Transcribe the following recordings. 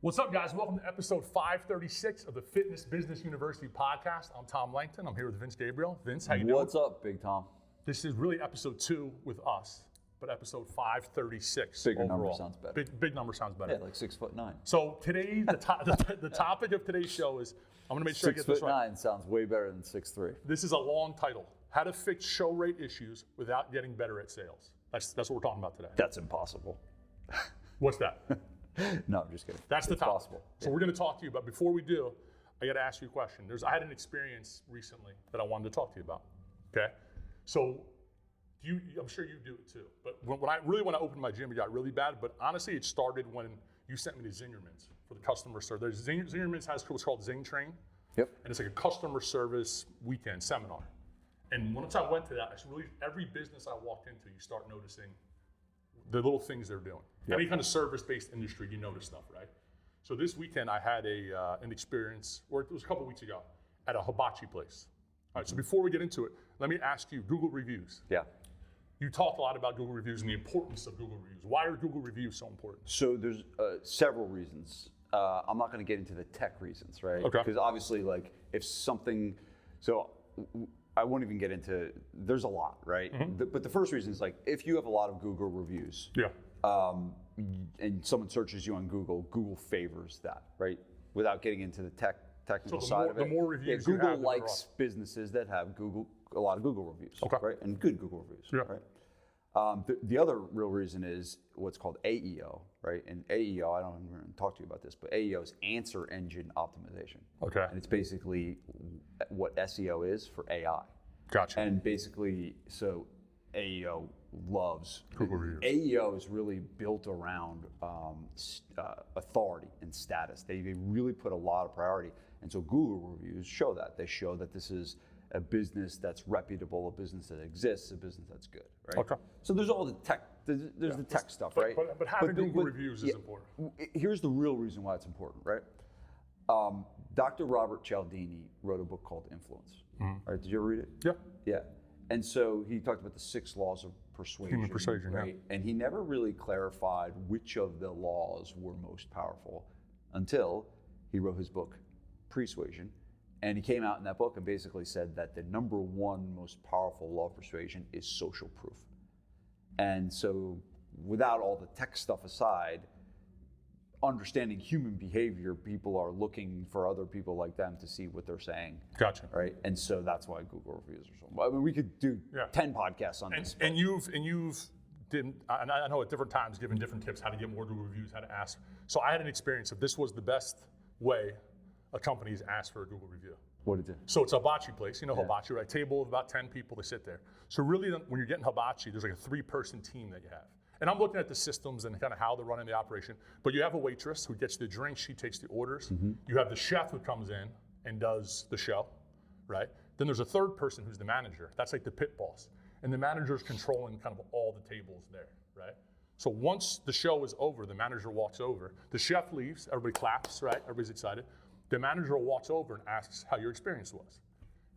What's up, guys? Welcome to episode 536 of the Fitness Business University podcast. I'm Tom Langton. I'm here with Vince Gabriel. Vince, how you doing? What's up, Big Tom? This is really episode 2 with us, but episode 536 Bigger overall. number sounds better. Big number sounds better. Yeah, like 6'9". So today, the topic of today's show is, I'm going to make sure I get this right. 6'9" sounds way better than 6'3". This is a long title. How to fix show rate issues without getting better at sales. That's what we're talking about today. That's impossible. What's that? No, I'm just kidding. That's the topic. Possible. So we're going to talk to you, but before we do, I got to ask you a question. I had an experience recently that I wanted to talk to you about. Okay, so I'm sure you do it too. But when I opened my gym, it got really bad. But honestly, it started when you sent me to Zingerman's for the customer service. Zingerman's has what's called Zing Train. Yep. And it's like a customer service weekend seminar. And once I went to that, every business I walked into, you start noticing the little things they're doing. Yep. Any kind of service-based industry, you notice stuff, right? So this weekend I had an experience, or it was a couple weeks ago, at a hibachi place. All right, so before we get into it, let me ask you, Google reviews. Yeah. You talked a lot about Google reviews and the importance of Google reviews. Why are Google reviews so important? So there's several reasons. I'm not going to get into the tech reasons, right? Okay. Because obviously, like, if something, I won't even get into, there's a lot, right? Mm-hmm. But the first reason is, like, if you have a lot of Google reviews, yeah, and someone searches you on Google, Google favors that, right? Without getting into the technical side of it. The more reviews Google you have, likes businesses that have a lot of Google reviews, okay, right? And good Google reviews, yeah, right? The other real reason is what's called AEO, right? And AEO, I don't even talk to you about this, but AEO is answer engine optimization. Okay. And it's basically what SEO is for AI. Gotcha. And basically, so AEO loves Google reviews. AEO is really built around authority and status. They really put a lot of priority. And so Google reviews show that. They show that this is a business that's reputable, a business that exists, a business that's good, right? Okay. So there's all the tech, there's the tech stuff, right? But having Google reviews is important. Here's the real reason why it's important, right? Dr. Robert Cialdini wrote a book called Influence. Mm-hmm. Right? Did you ever read it? Yeah. Yeah. And so he talked about the 6 laws of persuasion. Human persuasion, right? Yeah. And he never really clarified which of the laws were most powerful until he wrote his book, Persuasion. And he came out in that book and basically said that the number one most powerful law of persuasion is social proof. And so without all the tech stuff aside, understanding human behavior, people are looking for other people like them to see what they're saying. Gotcha. Right? And so that's why Google reviews are so, I mean, we could do 10 podcasts on this. And you've I know at different times given different tips how to get more Google reviews, how to ask. So I had an experience of this was the best way a company's asked for a Google review. What did it do? So it's a hibachi place. You know hibachi, right? Table of about 10 people, they sit there. So really when you're getting hibachi, there's like a 3-person team that you have. And I'm looking at the systems and kind of how they're running the operation. But you have a waitress who gets the drinks, she takes the orders. Mm-hmm. You have the chef who comes in and does the show, right? Then there's a third person who's the manager. That's like the pit boss. And the manager's controlling kind of all the tables there, right? So once the show is over, the manager walks over. The chef leaves, everybody claps, right? Everybody's excited. The manager walks over and asks how your experience was.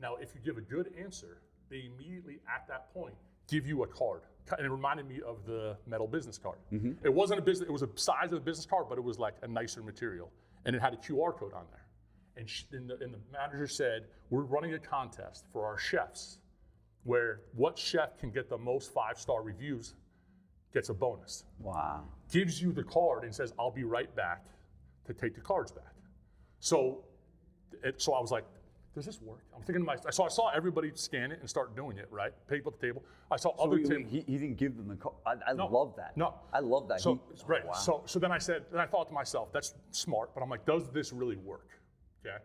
Now, if you give a good answer, they immediately at that point give you a card. And it reminded me of the metal business card. Mm-hmm. It wasn't a business, it was a size of a business card, but it was like a nicer material. And it had a QR code on there. And the manager said, we're running a contest for our chefs where what chef can get the most 5-star reviews gets a bonus. Wow. Gives you the card and says, I'll be right back to take the cards back. So I was like, does this work? I'm thinking to myself, so I saw everybody scan it and start doing it, right? People at the table. I saw other tables. He didn't give them the card. I No. love that. No. I love that. So, right. Wow. So then I thought to myself, that's smart, but I'm like, does this really work? Okay.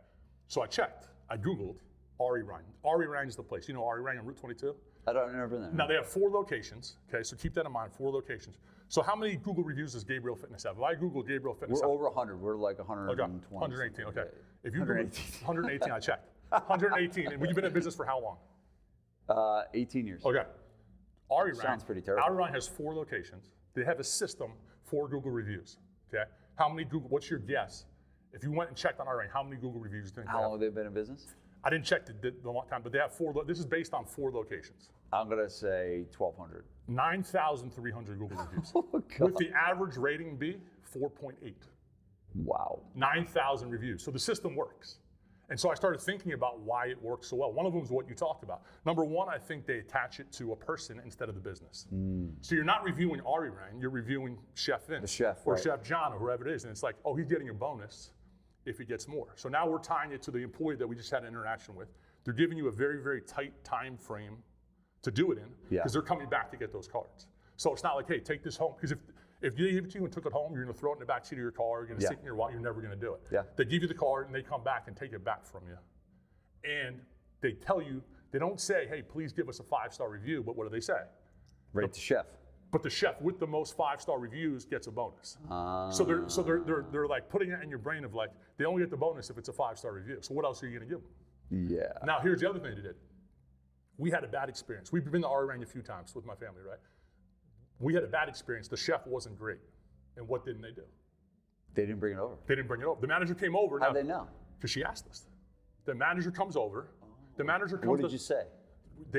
So I checked. I Googled Ari Ryan. Ari Ryan is the place. You know Ari Ryan on Route 22? I've never been there. Now they have 4 locations. Okay, so keep that in mind, 4 locations. So how many Google reviews does Gabriel Fitness have? If I Google Gabriel Fitness, we're over 100. We're like 120. Okay, 118. Okay. If you Google 118, I checked. 118. And you've been in business for how long? 18 years. Okay. Ari Ryan sounds pretty terrible. Ari Ryan has 4 locations. They have a system for Google reviews. Okay. How many Google? What's your guess? If you went and checked on Ari Ryan, how many Google reviews do you think? How long have they been in business? I didn't check the long time, but they have 4. This is based on 4 locations. I'm gonna say 1,200. 9,300 Google reviews. Oh, God. With the average rating be 4.8. Wow. 9,000 reviews. So the system works. And so I started thinking about why it works so well. One of them is what you talked about. Number one, I think they attach it to a person instead of the business. So you're not reviewing Ari Rang, you're reviewing Chef Vince. The chef, or right. Chef John, or whoever it is. And it's like, oh, he's getting a bonus if he gets more. So now we're tying it to the employee that we just had an interaction with. They're giving you a very, very tight time frame to do it in, because they're coming back to get those cards. So it's not like, hey, take this home. Because if they give it to you and took it home, you're going to throw it in the back seat of your car, you're going to stick it in your wallet, you're never going to do it. Yeah. They give you the card and they come back and take it back from you. And they tell you, they don't say, hey, please give us a 5-star review, but what do they say? Rate the chef. But the chef with the most 5-star reviews gets a bonus. So they're like putting it in your brain of like, they only get the bonus if it's a 5-star review. So what else are you going to give them? Yeah. Now here's the other thing they did. We had a bad experience. We've been to Ari Rang a few times with my family, right? We had a bad experience. The chef wasn't great. And what didn't they do? They didn't bring it over. They didn't bring it over. The manager came over. How'd they know? Because she asked us. The manager comes over. The manager comes. What did you say?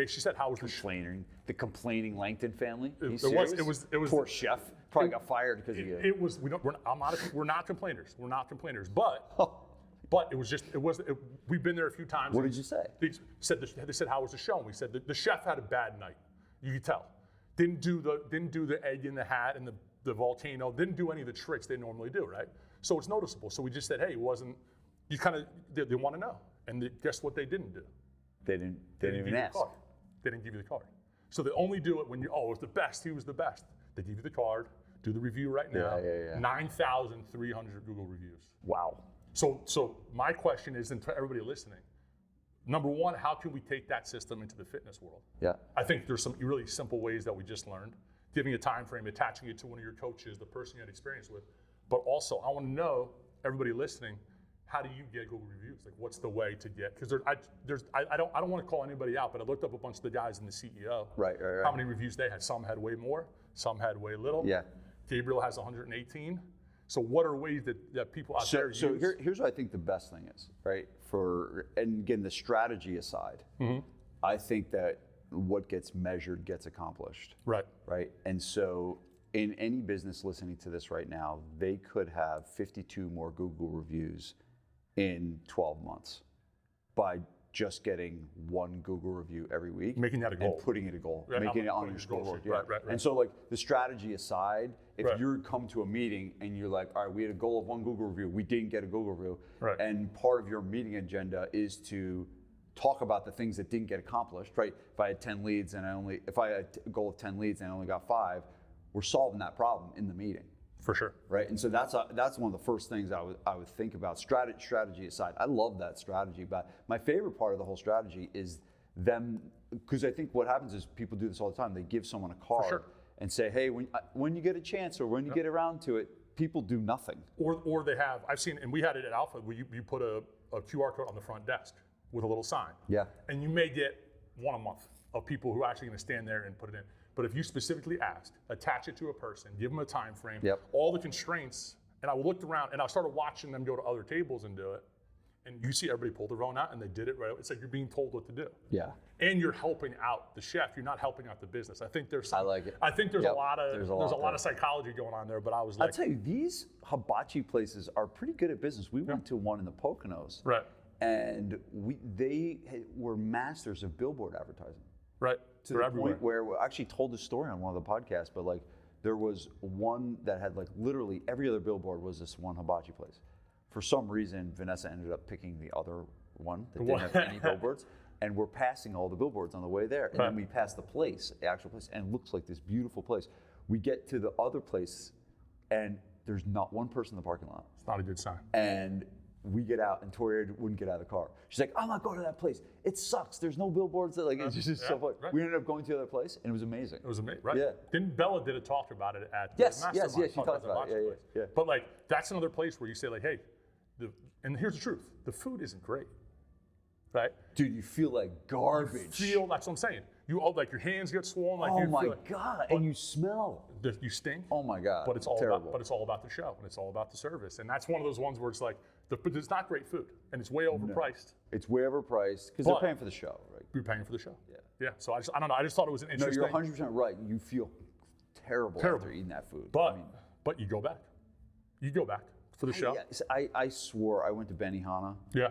She said, "How was The complaining Langton family? It was. Poor chef. Probably got fired because of you. It was. We're not complainers. We're not complainers. But it was just. We've been there a few times. What did you say? They said, "How was the show?" And we said the chef had a bad night. You could tell. Didn't do the egg in the hat and the volcano. Didn't do any of the tricks they normally do. Right. So it's noticeable. So we just said, "Hey, it wasn't." You kind of they want to know. And guess what they didn't do? They didn't even ask. They didn't give you the card. So they only do it when it was the best, he was the best. They give you the card, do the review right now. 9,300 Google reviews. Wow. So my question is, and to everybody listening, number one, how can we take that system into the fitness world? Yeah. I think there's some really simple ways that we just learned. Giving a time frame, attaching it to one of your coaches, the person you had experience with. But also, I want to know, everybody listening, how do you get Google reviews? Like, what's the way to get? Because I don't want to call anybody out, but I looked up a bunch of the guys in the CEO. Right. How many reviews they had? Some had way more. Some had way little. Yeah. Gabriel has 118. So what are ways that people out there use? So here's what I think the best thing is, right? And again, the strategy aside, I think that what gets measured gets accomplished. Right. Right. And so in any business listening to this right now, they could have 52 more Google reviews in 12 months by just getting one Google review every week. Making that a goal. And putting it a goal. Right, making it on your scoreboard. Yeah. Right. And so like the strategy aside, if you come to a meeting and you're like, all right, we had a goal of one Google review, we didn't get a Google review. Right. And part of your meeting agenda is to talk about the things that didn't get accomplished, right? If I had 10 leads and if I had a goal of 10 leads and I only got 5, we're solving that problem in the meeting. For sure. Right, and so that's one of the first things I would think about. Strategy aside, I love that strategy, but my favorite part of the whole strategy is them, because I think what happens is people do this all the time. They give someone a card and say, hey, when you get a chance or when you get around to it, people do nothing. Or they have, I've seen, and we had it at Alpha, where you put a QR code on the front desk with a little sign. Yeah. And you may get one a month of people who are actually going to stand there and put it in. But if you specifically ask, attach it to a person, give them a time frame, all the constraints, and I looked around and I started watching them go to other tables and do it, and you see everybody pull their phone out and they did it right. It's like you're being told what to do. Yeah. And you're helping out the chef. You're not helping out the business. I think there's I like it. I think there's a lot of psychology going on there. But I was like, I'll tell you, these hibachi places are pretty good at business. We went to one in the Poconos, right? And they were masters of billboard advertising. Right. To the point where we actually told this story on one of the podcasts, but like there was one that had like literally every other billboard was this one hibachi place. For some reason, Vanessa ended up picking the other one that didn't have any billboards, and we're passing all the billboards on the way there. And then we pass the place, the actual place, and it looks like this beautiful place. We get to the other place, and there's not one person in the parking lot. It's not a good sign. And we get out, and Tori wouldn't get out of the car. She's like, I'm not going to that place. It sucks. There's no billboards. It's just so fun. Right. We ended up going to the other place, and it was amazing. It was amazing, right? Yeah. Didn't Bella did a talk about it at Yes, Mastermind? she talked about it. Yeah. But like, that's another place where you say like, hey, and here's the truth. The food isn't great, right? Dude, you feel like garbage. That's what I'm saying. Like your hands get swollen. Like oh you my feel like, God, and you smell. You stink. Oh my God, but it's all terrible. But it's all about the show, and it's all about the service, and that's one of those ones where it's like, it's not great food, and it's way overpriced. No, it's way overpriced because they're paying for the show, right? You're paying for the show. Yeah. So I don't know. I just thought it was an interesting. No, you're 100% right. You feel terrible after eating that food. But you go back. You go back for the show? I swore I went to Benihana, Yeah.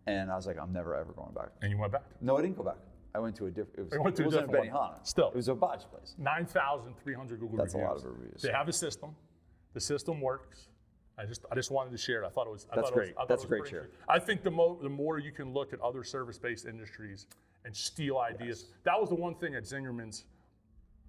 and I was like, I'm never ever going back. And you went back? No, I didn't go back. I went to a different. You went to a wasn't different Benihana. one. Still. It was a hibachi place. 9,300 Google That's reviews. a lot of reviews. They have a system. The system works. I just wanted to share it. I thought it was. That's great. That's a great pretty share. interesting. I think the more you can look at other service-based industries and steal ideas. Yes. That was the one thing at Zingerman's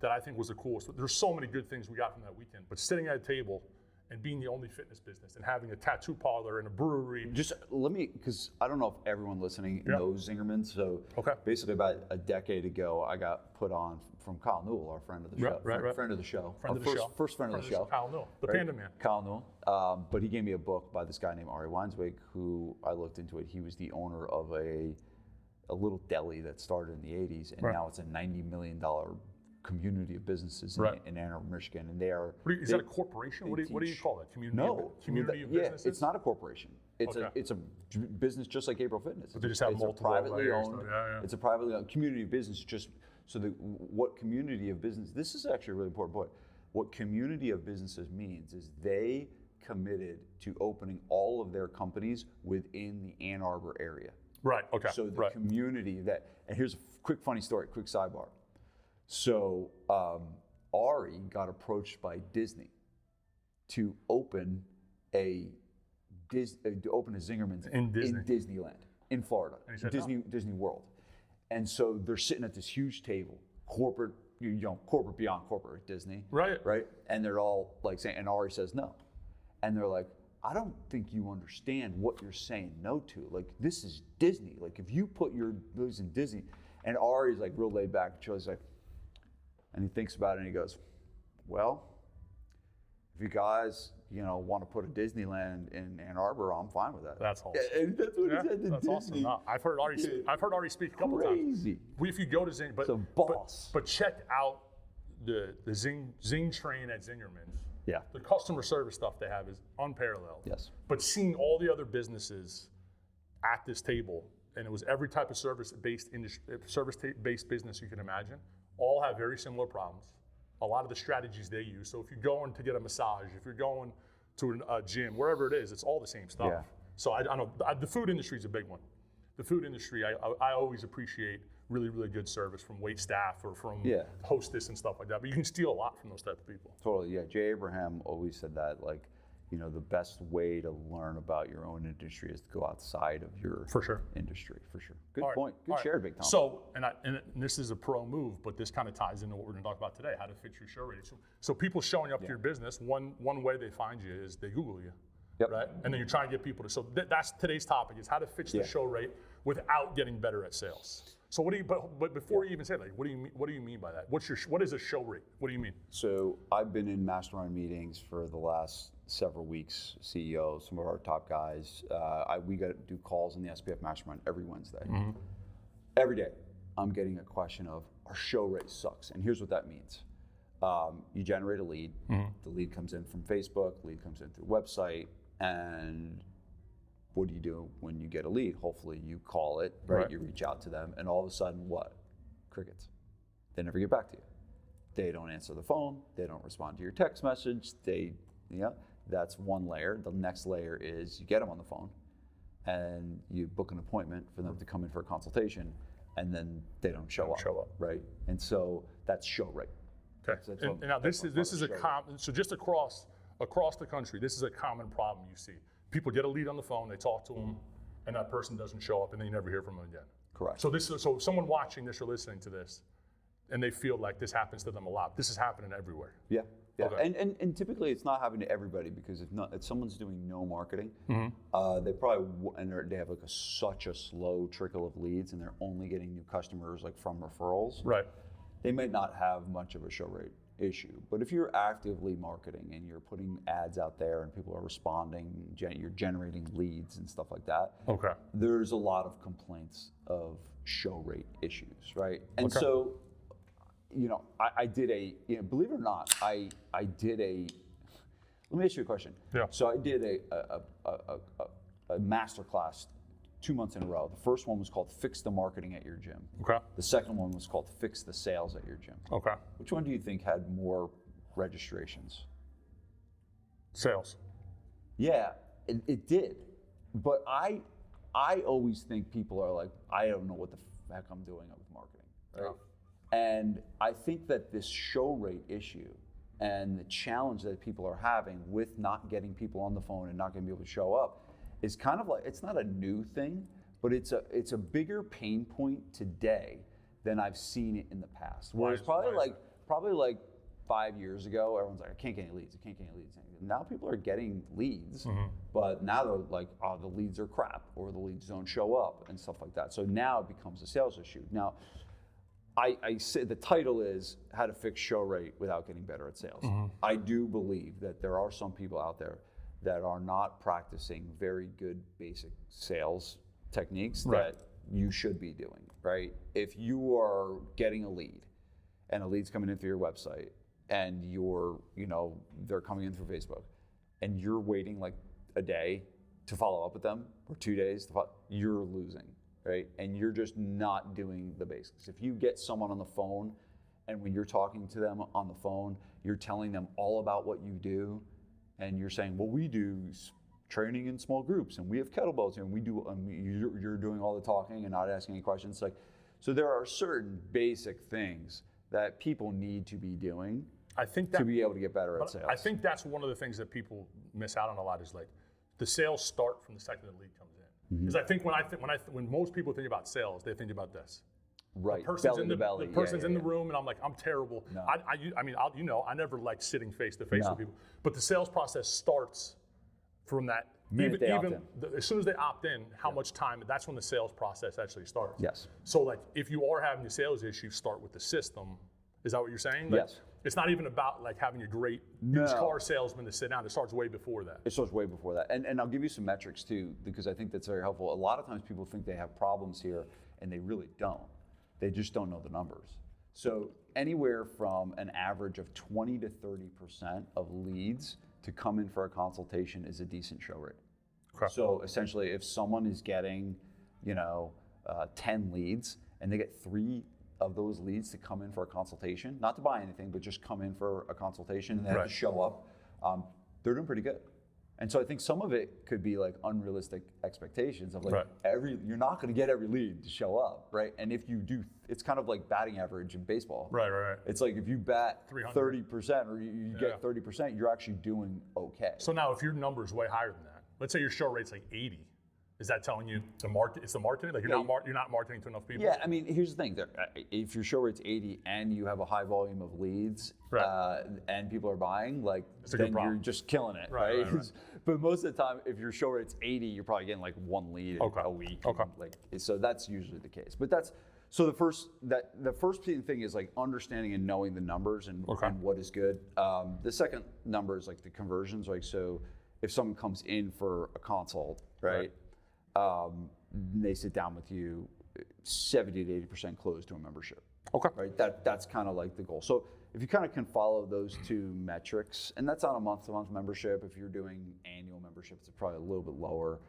that I think was the coolest. There's so many good things we got from that weekend, but sitting at a table and being the only fitness business and having a tattoo parlor and a brewery. Just let me, because I don't know if everyone listening knows Zingerman. So basically about a decade ago, I got put on from Kyle Newell, our friend of the show. Right. Friend of the show. First friend of the show. Kyle Newell, the Panda Man. Kyle Newell. But he gave me a book by this guy named Ari Weinswig, who I looked into it. He was the owner of a little deli that started in the 80s, and now it's a $90 million community of businesses in Ann Arbor, Michigan, and they are. Is that a corporation? What do you call that? Community of businesses? It's not a corporation. It's a business just like April Fitness. But they just have it's multiple privately layers. owned. Yeah. It's a privately owned community of business. Just so that what community of business? This is actually a really important point. What community of businesses means is they committed to opening all of their companies within the Ann Arbor area. Right. Okay. So the community that, and here's a quick funny story, quick sidebar. So Ari got approached by Disney to open a Zingerman's in Disneyland in Florida, And he said Disney World, and so they're sitting at this huge table, corporate beyond corporate Disney, right, and they're all like saying, and Ari says no, and they're like, I don't think you understand what you're saying no to. Like, this is Disney. Like, if you put your moves in Disney, and Ari's like real laid back, Joe's like, and he thinks about it and he goes, well, if you guys, want to put a Disneyland in Ann Arbor, I'm fine with that. That's awesome. And that's what he said to That's Disney. awesome. No, I've heard Ari speak a couple Crazy. times. If you go to Zing, It's a boss. But check out the Zing train at Zingerman's. Yeah. The customer service stuff they have is unparalleled. Yes. But seeing all the other businesses at this table, and it was every type of service-based business you can imagine, all have very similar problems. A lot of the strategies they use. So if you're going to get a massage, if you're going to a gym, wherever it is, it's all the same stuff. Yeah. So I know the food industry is a big one. The food industry, I always appreciate really, really good service from wait staff or from hostess and stuff like that. But you can steal a lot from those type of people. Totally, yeah. Jay Abraham always said that, like, the best way to learn about your own industry is to go outside of your industry, for sure. Good point. Good share, Big Tom. So, and this is a pro move, but this kind of ties into what we're going to talk about today, how to fix your show rate. So people showing up to your business, one way they find you is they Google you. Yep. Right? And then you're trying to get people to, so that's today's topic, is how to fix the show rate without getting better at sales. So but before you even say that, what do you mean by that? What is a show rate? What do you mean? So I've been in mastermind meetings for the last several weeks, CEOs, some of our top guys. We do calls in the SPF mastermind every Wednesday. Mm-hmm. Every day, I'm getting a question of, our show rate sucks. And here's what that means. You generate a lead. Mm-hmm. The lead comes in from Facebook, lead comes in through the website, and what do you do when you get a lead? Hopefully you call it, right? You reach out to them, and all of a sudden, what? Crickets. They never get back to you. They don't answer the phone. They don't respond to your text message. That's one layer. The next layer is you get them on the phone, and you book an appointment for them to come in for a consultation, and then they don't show up, right? And so that's show rate. Okay. And now this is a common. So just across the country, this is a common problem you see. People get a lead on the phone, they talk to them, and that person doesn't show up, and then you never hear from them again. Correct. So someone watching this or listening to this, and they feel like this happens to them a lot. This is happening everywhere. Yeah. Okay. And typically it's not happening to everybody, because if someone's doing no marketing, they probably they have like such a slow trickle of leads, and they're only getting new customers like from referrals. Right. They might not have much of a show rate issue. But if you're actively marketing and you're putting ads out there and people are responding, you're generating leads and stuff like that, there's a lot of complaints of show rate issues, right? And so, I did believe it or not, I did let me ask you a question. Yeah. So I did a master class 2 months in a row. The first one was called Fix the Marketing at Your Gym. Okay. The second one was called Fix the Sales at Your Gym. Okay. Which one do you think had more registrations? Sales. Yeah, it did. But I always think people are like, I don't know what the heck I'm doing with marketing, right? And I think that this show rate issue and the challenge that people are having with not getting people on the phone and not going to be able to show up is kind of like, it's not a new thing, but it's a bigger pain point today than I've seen it in the past. Whereas probably like 5 years ago, everyone's like, I can't get any leads. Now people are getting leads, but now they're like, oh, the leads are crap, or the leads don't show up, and stuff like that. So now it becomes a sales issue. Now, I say the title is How to Fix Show Rate Without Getting Better at Sales. I do believe that there are some people out there that are not practicing very good basic sales techniques that you should be doing, right? If you are getting a lead and a lead's coming in through your website and they're coming in through Facebook and you're waiting like a day to follow up with them or 2 days, you're losing, right? And you're just not doing the basics. If you get someone on the phone and when you're talking to them on the phone, you're telling them all about what you do and you're saying, well, we do training in small groups and we have kettlebells here and you're doing all the talking and not asking any questions. So there are certain basic things that people need to be doing to be able to get better at sales. I think that's one of the things that people miss out on a lot is like the sales start from the second the lead comes in. Because I think when most people think about sales, they think about this. Right. The person's in the room, and I'm like, I'm terrible. No. I never like sitting face to face with people. But the sales process starts from that. As soon as they opt in, how much time? That's when the sales process actually starts. Yes. So like, if you are having a sales issue, start with the system. Is that what you're saying? Like, yes. It's not even about like having a great used car salesman to sit down. It starts way before that. It starts way before that. And I'll give you some metrics too, because I think that's very helpful. A lot of times people think they have problems here, and they really don't. They just don't know the numbers. So anywhere from an average of 20 to 30% of leads to come in for a consultation is a decent show rate. Okay. So essentially, if someone is getting, 10 leads, and they get 3 of those leads to come in for a consultation, not to buy anything, but just come in for a consultation, and they have to show up, they're doing pretty good. And so I think some of it could be like unrealistic expectations of like you're not going to get every lead to show up, right? And if you do, it's kind of like batting average in baseball. Right. It's like if you bat 30% or you get 30%, you're actually doing okay. So now if your number is way higher than that, let's say your show rate's like 80, is that telling you it's the marketing? Like you're not marketing to enough people? Yeah, I mean, here's the thing. If your show rate's 80 and you have a high volume of leads and people are buying, then you're just killing it, right? But most of the time, if your show rate's 80, you're probably getting like 1 lead a week. So that's usually the case. But the first thing is like understanding and knowing the numbers and what is good. The second number is like the conversions. Like, so if someone comes in for a consult, right? They sit down with you, 70 to 80% close to a membership. Okay. Right. That's kind of like the goal. So if you kind of can follow those 2 metrics, and that's on a month-to-month membership. If you're doing annual memberships, it's probably a little bit lower,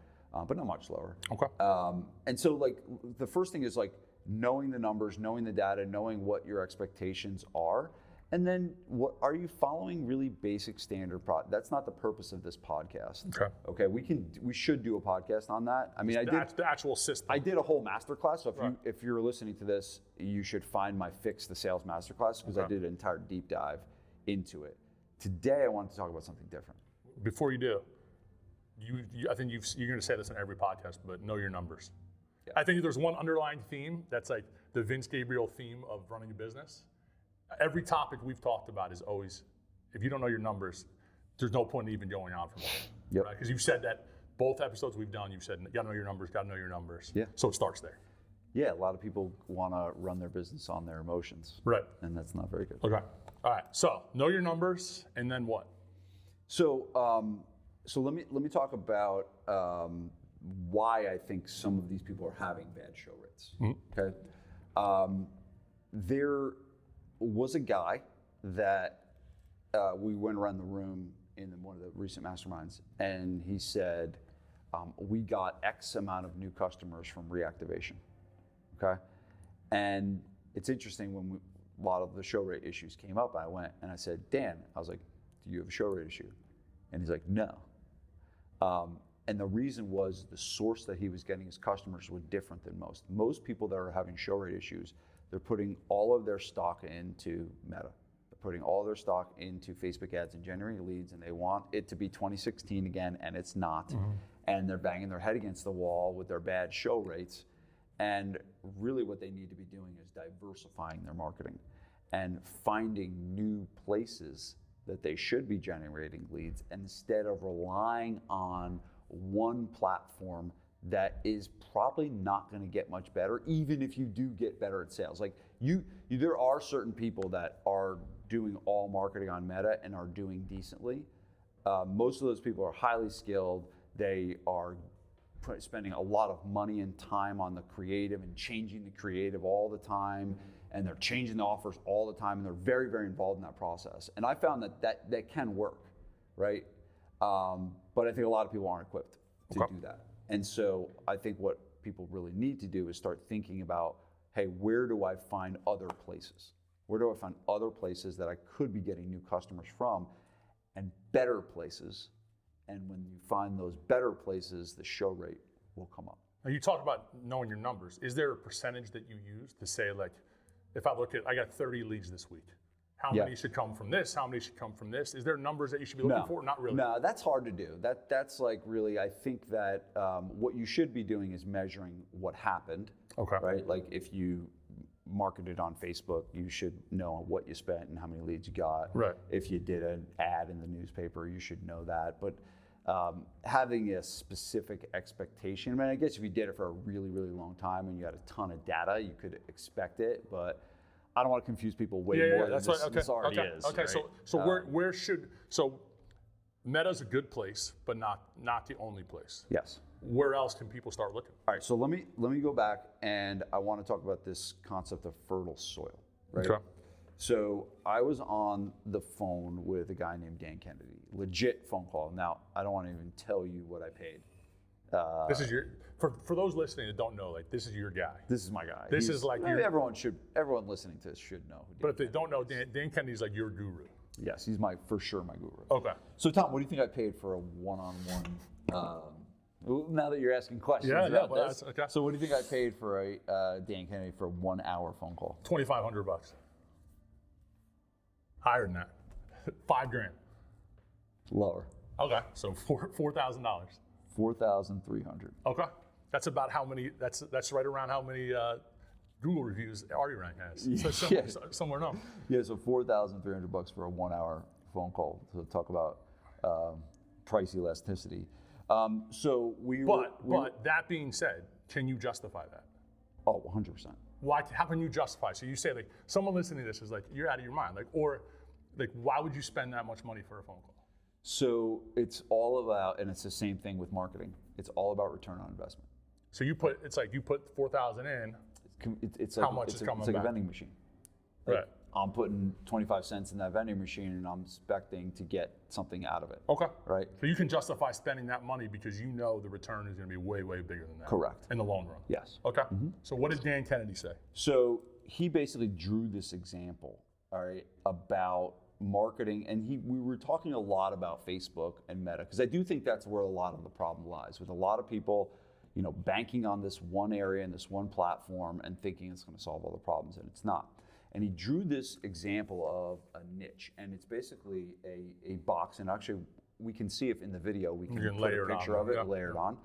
but not much lower. Okay. And so like the first thing is like knowing the numbers, knowing the data, knowing what your expectations are. And then, what are you following really basic standard That's not the purpose of this podcast. Okay. We should do a podcast on that. I mean, the actual system. I did a whole masterclass. So if you're listening to this, you should find my Fix the Sales masterclass because I did an entire deep dive into it. Today, I wanted to talk about something different. Before you do, I think you're going to say this in every podcast, but know your numbers. Yeah. I think there's one underlying theme that's like the Vince Gabriel theme of running a business. Every topic we've talked about is always, if you don't know your numbers, there's no point in even going on from there. Yep. Right? Because you've said that both episodes we've done, you've said, you gotta know your numbers. Yeah. So it starts there. Yeah, a lot of people want to run their business on their emotions. Right. And that's not very good. Okay. All right. So know your numbers, and then what? So let me talk about why I think some of these people are having bad show rates. Okay. There was a guy that we went around the room in one of the recent masterminds, and he said, we got X amount of new customers from reactivation, okay? And it's interesting, when a lot of the show rate issues came up, I went and I said, Dan, I was like, do you have a show rate issue? And he's like, no. And the reason was the source that he was getting his customers was different than most. Most people that are having show rate issues, they're putting all of their stock into Meta. They're putting all their stock into Facebook ads and generating leads, and they want it to be 2016 again, and it's not. And they're banging their head against the wall with their bad show rates. And really what they need to be doing is diversifying their marketing and finding new places that they should be generating leads instead of relying on one platform that is probably not going to get much better, even if you do get better at sales. Like there are certain people that are doing all marketing on Meta and are doing decently. Most of those people are highly skilled. They are spending a lot of money and time on the creative and changing the creative all the time, and they're changing the offers all the time, and they're very, very involved in that process. And I found that can work, right? But I think a lot of people aren't equipped to do that. And so I think what people really need to do is start thinking about, hey, where do I find other places? Where do I find other places that I could be getting new customers from, and better places? And when you find those better places, the show rate will come up. Now you talk about knowing your numbers. Is there a percentage that you use to say, like, if I got 30 leads this week, how many should come from this? How many should come from this? Is there numbers that you should be looking for? Not really. No, that's hard to do. That's like really, I think that what you should be doing is measuring what happened. Okay. Right? Like if you marketed on Facebook, you should know what you spent and how many leads you got. Right. If you did an ad in the newspaper, you should know that. But having a specific expectation, I mean, I guess if you did it for a really, really long time and you had a ton of data, you could expect it, but I don't want to confuse people way more than this already is. Okay, right? so where should, so Meta's a good place, but not the only place. Yes. Where else can people start looking? All right, so let me go back, and I want to talk about this concept of fertile soil, right? Okay. So I was on the phone with a guy named Dan Kennedy, legit phone call. Now, I don't want to even tell you what I paid. This is for those listening that don't know, like, this is your guy. This is my guy. This is like everyone listening to this should know. But if they don't know, Dan Kennedy's like your guru. Yes, he's for sure my guru. Okay. So Tom, what do you think I paid for a one-on-one? Now that you're asking questions about this, okay. So what do you think I paid for a Dan Kennedy for a 1 hour phone call? $2,500. Higher than that. $5,000. Lower. Okay. So $4,000. $4,300. Okay. That's about how many. That's right around how many Google reviews ArtieRank has. So somewhere no. Yeah. So $4,300 for a 1 hour phone call to talk about price elasticity. But that being said, can you justify that? Oh, 100%. Why? How can you justify? So you say, like, someone listening to this is like, you're out of your mind. Like, or like, why would you spend that much money for a phone call? So it's all about, and it's the same thing with marketing. It's all about return on investment. So you put 4,000 in. It's how much is coming It's like back? a vending machine. Like, Right. I'm putting 25 cents in that vending machine, and I'm expecting to get something out of it. Okay. Right. So you can justify spending that money because you know the return is going to be way, way bigger than that. Correct. In the long run. Yes. Okay. So what did Dan Kennedy say? So he basically drew this example, all right, about marketing, and we were talking a lot about Facebook and Meta, because I do think that's where a lot of the problem lies, with a lot of people, banking on this one area and this one platform and thinking it's going to solve all the problems, and it's not. And he drew this example of a niche, and it's basically a box, and actually we can see if in the video we can put a picture of it, layer it on.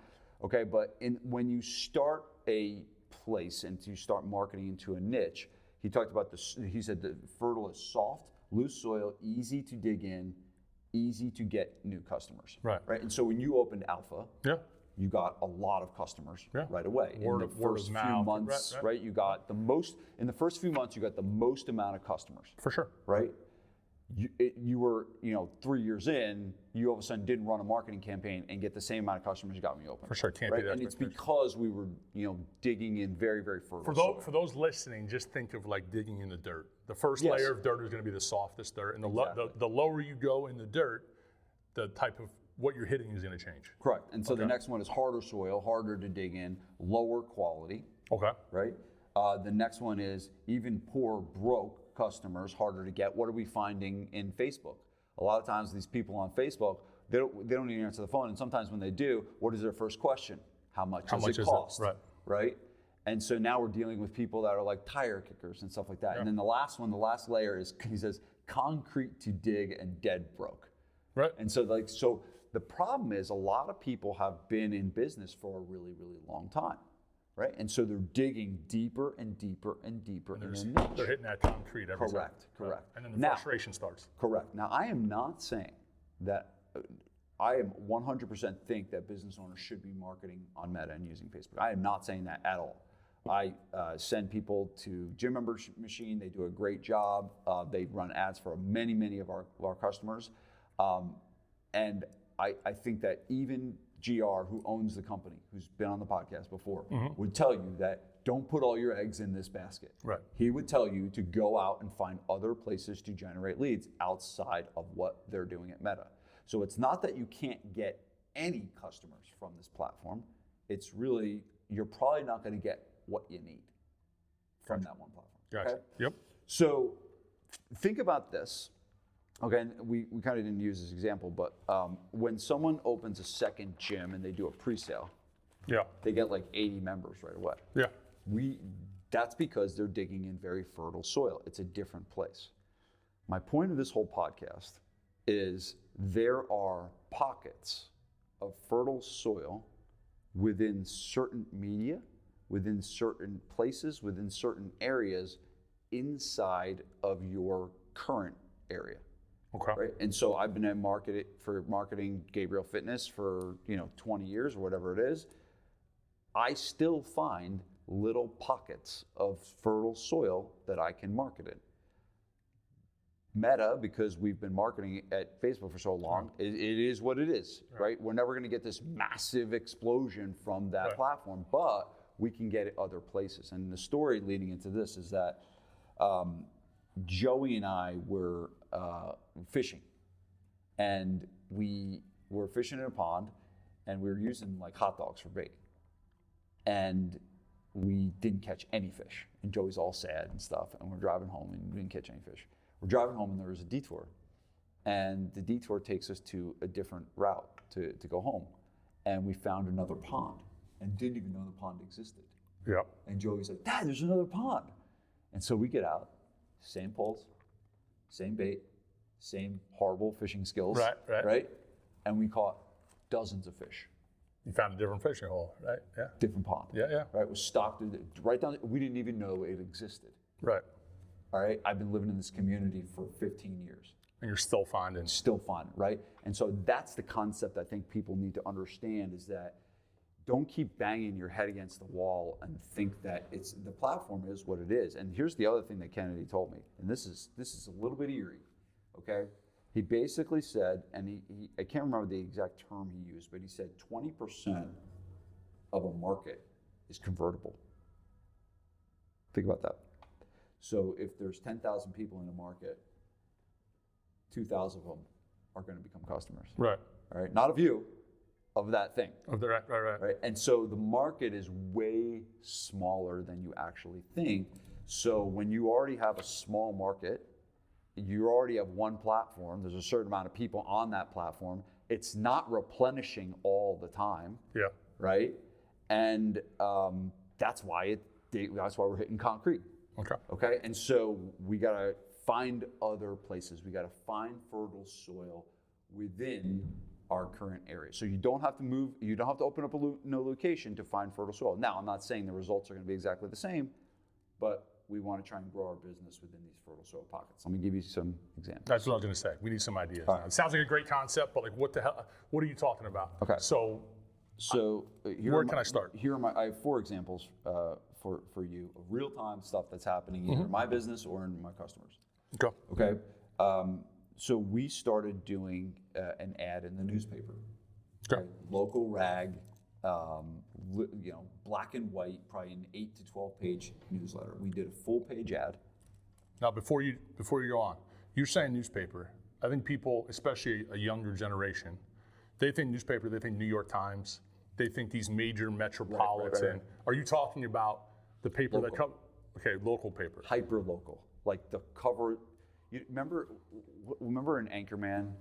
Okay, but when you start a place and you start marketing into a niche, he talked about this. He said that fertile is soft, loose soil, easy to dig in, easy to get new customers. Right. And so when you opened Alpha, you got a lot of customers right away. Word in the first few months, right? You got the most, in the first few months, you got the most amount of customers. For sure. Right? You were, 3 years in, you all of a sudden didn't run a marketing campaign and get the same amount of customers you got when you opened. For sure, can't right? do that. And it's because we were, digging in very, very fertile. For those listening, just think of like digging in the dirt. The first layer of dirt is going to be the softest dirt, and the lower you go in the dirt, the type of what you're hitting is going to change. Correct. And so the next one is harder soil, harder to dig in, lower quality. Okay. Right? The next one is even poor, broke customers, harder to get. What are we finding in Facebook? A lot of times these people on Facebook, They don't need to answer the phone. And sometimes when they do, what is their first question? How much does it cost? Right. And so now we're dealing with people that are like tire kickers and stuff like that. Yeah. And then the last layer is, he says, concrete to dig and dead broke. Right. And so the problem is a lot of people have been in business for a really, really long time. Right. And so they're digging deeper and deeper and deeper in their niche. They're hitting that concrete every time. Correct. And then the frustration starts. Correct. Now, I am not saying that I am 100% think that business owners should be marketing on Meta and using Facebook. I am not saying that at all. I send people to Gym Members Machine. They do a great job. They run ads for many of our customers. And I think that even GR, who owns the company, who's been on the podcast before, would tell you that don't put all your eggs in this basket. Right. He would tell you to go out and find other places to generate leads outside of what they're doing at Meta. So it's not that you can't get any customers from this platform. It's really, you're probably not going to get what you need from that one platform. Gotcha. Okay? Yep. So think about this. Okay, and we kind of didn't use this example, but when someone opens a second gym and they do a pre-sale, they get like 80 members right away. Yeah. That's because they're digging in very fertile soil. It's a different place. My point of this whole podcast is there are pockets of fertile soil within certain media, within certain places, within certain areas inside of your current area. Okay. Right? And so I've been marketing Gabriel Fitness for 20 years or whatever it is. I still find little pockets of fertile soil that I can market in. Meta, because we've been marketing at Facebook for so long, it is what it is, right? We're never going to get this massive explosion from that platform, but we can get it other places. And the story leading into this is that Joey and I were fishing, and we were fishing in a pond, and we were using like hot dogs for bait, and we didn't catch any fish. And Joey's all sad and stuff, and we're driving home and we didn't catch any fish. We're driving home and there was a detour, and the detour takes us to a different route to go home, and we found another pond and didn't even know the pond existed. Yeah. And Joey's like, Dad, there's another pond. And so we get out, same poles, same bait, same horrible fishing skills, right? And we caught dozens of fish. You found a different fishing hole, right? Yeah. Different pond. Yeah. Right, it was stocked right down. We didn't even know it existed. Right. All right, I've been living in this community for 15 years. And you're still finding. Still finding, right? And so that's the concept I think people need to understand, is that don't keep banging your head against the wall and think that the platform is what it is. And here's the other thing that Kennedy told me, and this is a little bit eerie, okay? He basically said, and I can't remember the exact term he used, but he said 20% of a market is convertible. Think about that. So if there's 10,000 people in the market, 2,000 of them are going to become customers. Right. All right. Not of you, of that thing. Right. And so the market is way smaller than you actually think. So when you already have a small market, you already have one platform, there's a certain amount of people on that platform. It's not replenishing all the time. Yeah. Right. And that's why we're hitting concrete. Okay. And so we got to find other places. We got to find fertile soil within our current area. So you don't have to move, you don't have to open up a new location to find fertile soil. Now, I'm not saying the results are going to be exactly the same, but we want to try and grow our business within these fertile soil pockets. Let me give you some examples. That's what I was going to say. We need some ideas. Right. It sounds like a great concept, but like, what the hell? What are you talking about? Okay. So where can I start? I have 4 examples for you of real-time stuff that's happening either in my business or in my customers. Okay. So we started doing an ad in the newspaper. Okay. Right? Local rag, black and white, probably an 8 to 12 page newsletter. We did a full page ad. Now, before you go on, you're saying newspaper. I think people, especially a younger generation, they think newspaper, they think New York Times, they think these major metropolitan. Right. Are you talking about the paper that comes? Okay, local paper. Hyper local, like the cover. You remember in Anchorman,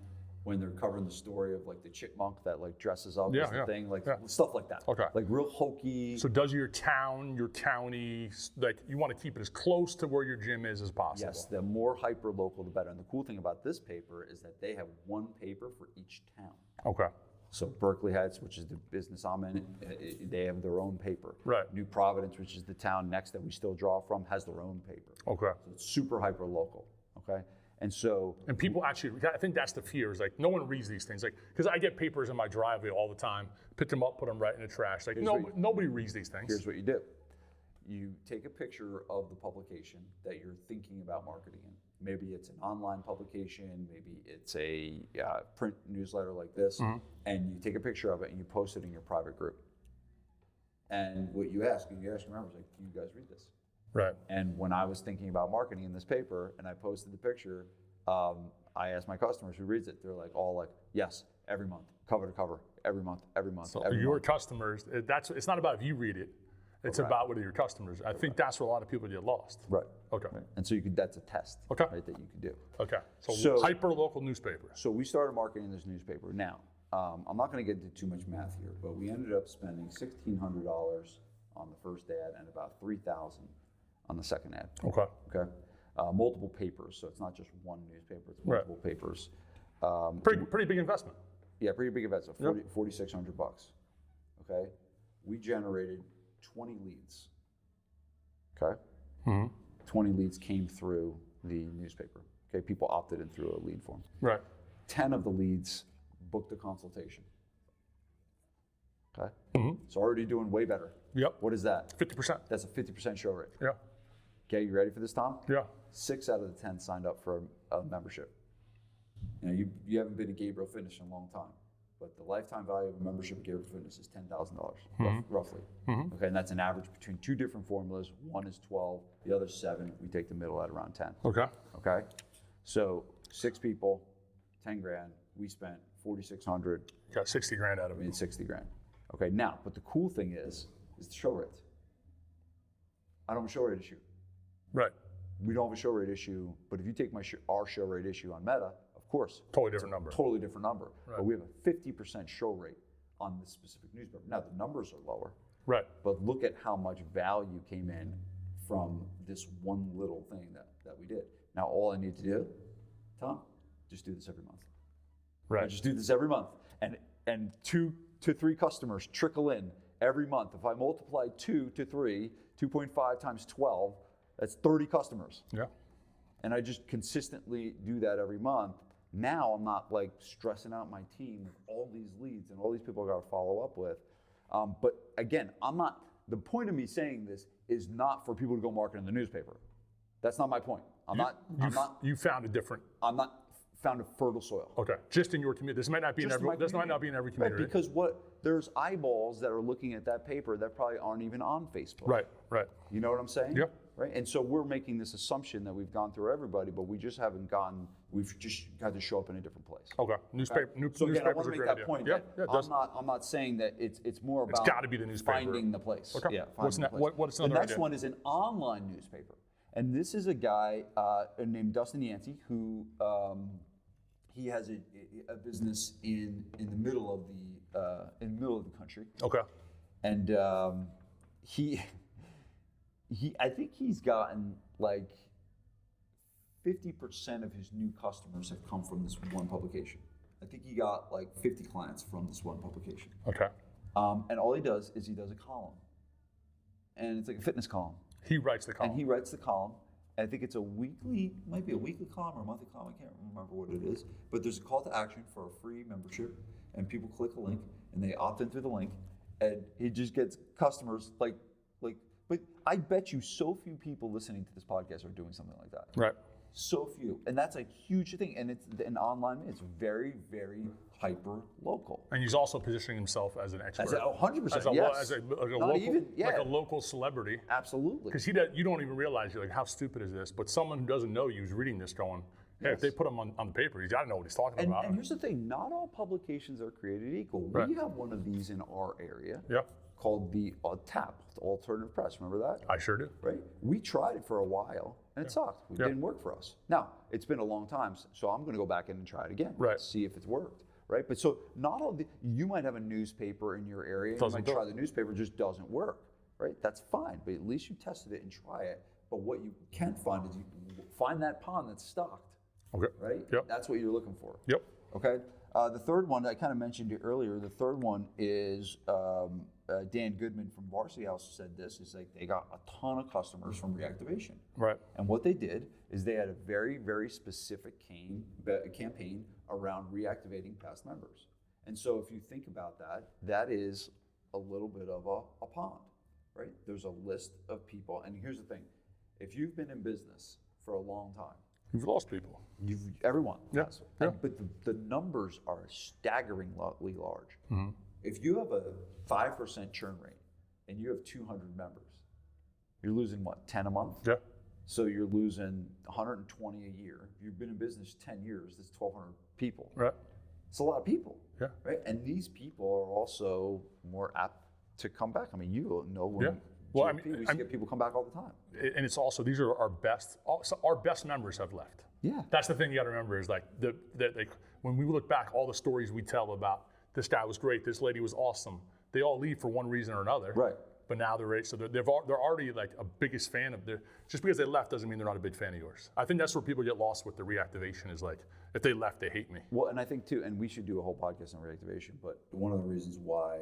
when they're covering the story of like the chipmunk that like dresses up Yeah, as the yeah, thing, like yeah. stuff like that. Okay. Like real hokey. So does your town, your county, like you want to keep it as close to where your gym is as possible? Yes, the more hyper local, the better. And the cool thing about this paper is that they have one paper for each town. Okay. So Berkeley Heights, which is the business I'm in, they have their own paper. Right. New Providence, which is the town next that we still draw from, has their own paper. Okay. So it's super hyper local. Okay. And so. And people actually, I think that's the fear, is like no one reads these things. Like, because I get papers in my driveway all the time, pick them up, put them right in the trash. Like, nobody reads these things. Here's what you do. You take a picture of the publication that you're thinking about marketing in. Maybe it's an online publication, maybe it's a print newsletter like this, and you take a picture of it and you post it in your private group. And what you ask your members, like, do you guys read this? Right. And when I was thinking about marketing in this paper and I posted the picture, I asked my customers who reads it. They're like all like, yes, every month, cover to cover, every month, every month. So every your month. customers, it's not about if you read it. It's about whether your customers. I think that's where a lot of people get lost. Right. Okay. Right. And so that's a test. Okay. Right, that you can do. Okay. So hyper local newspaper. So we started marketing this newspaper. Now, I'm not going to get into too much math here, but we ended up spending $1,600 on the first ad and about $3,000 on the second ad. Okay. Okay. Multiple papers, so it's not just one newspaper; it's multiple papers. Pretty big investment. Yeah, pretty big investment. $4,600. Okay. We generated 20 leads. Okay. 20 leads came through the newspaper. Okay. People opted in through a lead form. Right. 10 of the leads booked a consultation. Okay. So already doing way better. Yep. What is that? 50%. That's a 50% show rate. Yeah. Okay, you ready for this, Tom? Yeah. 6 out of the 10 signed up for a membership. You know, you haven't been to Gabriel Fitness in a long time, but the lifetime value of a membership at Gabriel Fitness is $10,000, roughly. Okay, and that's an average between 2 different formulas. One is 12, the other 7. We take the middle at around 10. Okay. Okay, so 6 people, 10 grand. We spent 4,600. Got 60 grand out of it. Made 60 grand. Okay, now, but the cool thing is the show rate. I don't have a show rate issue. Right. We don't have a show rate issue, but if you take our show rate issue on Meta, of course, Totally different number. totally different number. Right. But we have a 50% show rate on this specific newspaper. Now the numbers are lower, Right. but look at how much value came in from this one little thing that we did. Now all I need to do, Tom, just do this every month. Right. I just do this every month, and 2 to 3 customers trickle in every month. If I multiply 2 to 3, 2.5 times 12, that's 30 customers. Yeah. And I just consistently do that every month. Now I'm not like stressing out my team with all these leads and all these people I got to follow up with. But again, the point of me saying this is not for people to go market in the newspaper. That's not my point. You found a different. I'm not found a fertile soil. Okay. Just in your community. This might not be in every. This might not be in every community. Right, because there's eyeballs that are looking at that paper that probably aren't even on Facebook. Right. Right. You know what I'm saying? Yep. Right. And so we're making this assumption that we've gone through everybody, but we just haven't gone. We've just got to show up in a different place. Okay. Newspaper. So again, I newspapers want are to great make that idea. point. Yeah. That I'm not saying that it's more about. It's got to be the newspaper. Finding the place. Okay. Yeah. What's finding the place. what's The another next idea? one is an online newspaper, and this is a guy named Dustin Yancey who he has a business in the middle of the country. Okay. And he I think he's gotten like 50% of his new customers have come from this one publication. I think he got like 50 clients from this one publication. Okay. And all he does is he does a column. And it's like a fitness column. He writes the column. And he writes the column. I think it's might be a weekly column or a monthly column. I can't remember what it is. But there's a call to action for a free membership, and people click a link, and they opt in through the link, and he just gets customers like. But I bet you so few people listening to this podcast are doing something like that. Right. So few, and that's a huge thing. And it's an online. It's very, very hyper local. And he's also positioning himself as an expert. 100%. Yes. As a Not local, even, yeah. like a local celebrity. Absolutely. Because you don't even realize, you're like, how stupid is this? But someone who doesn't know you is reading this going, hey, if they put him on the paper, he's got to know what he's talking about. And here's the thing, not all publications are created equal. Right. We have one of these in our area Yeah. called the TAP, the Alternative Press. Remember that? I sure do. Right. We tried it for a while, and it sucked. It didn't work for us. Now, it's been a long time, so I'm going to go back in and try it again. Right. See if it's worked. Right. But so not all you might have a newspaper in your area. You might try the newspaper, it just doesn't work. Right. That's fine. But at least you tested it and try it. But what you can't find is you find that pond that's stocked. Okay. Right. Yep. That's what you're looking for. Yep. Okay. The third one, I kind of mentioned it earlier. The third one is Dan Goodman from Varsity House said this, is like they got a ton of customers from reactivation. Right. And what they did is they had a very, very specific campaign around reactivating past members. And so if you think about that, that is a little bit of a pond, right? There's a list of people. And here's the thing. If you've been in business for a long time, you've lost people. Everyone has. Yeah. But the numbers are staggeringly large. Mm-hmm. If you have a 5% churn rate and you have 200 members, you're losing what, 10 a month? Yeah. So you're losing 120 a year. If you've been in business 10 years, that's 1,200 people. Right. It's a lot of people. Yeah. Right. And these people are also more apt to come back. I mean, you know when. Yeah. Well, we used to get people come back all the time. And it's also, these are our best members have left. Yeah. That's the thing you got to remember is like when we look back, all the stories we tell about this guy was great, this lady was awesome. They all leave for one reason or another. Right. But now they're ready, so they're already like a biggest fan of their. Just because they left doesn't mean they're not a big fan of yours. I think that's where people get lost with the reactivation is like, if they left, they hate me. Well, and I think too, and we should do a whole podcast on reactivation. But one of the reasons why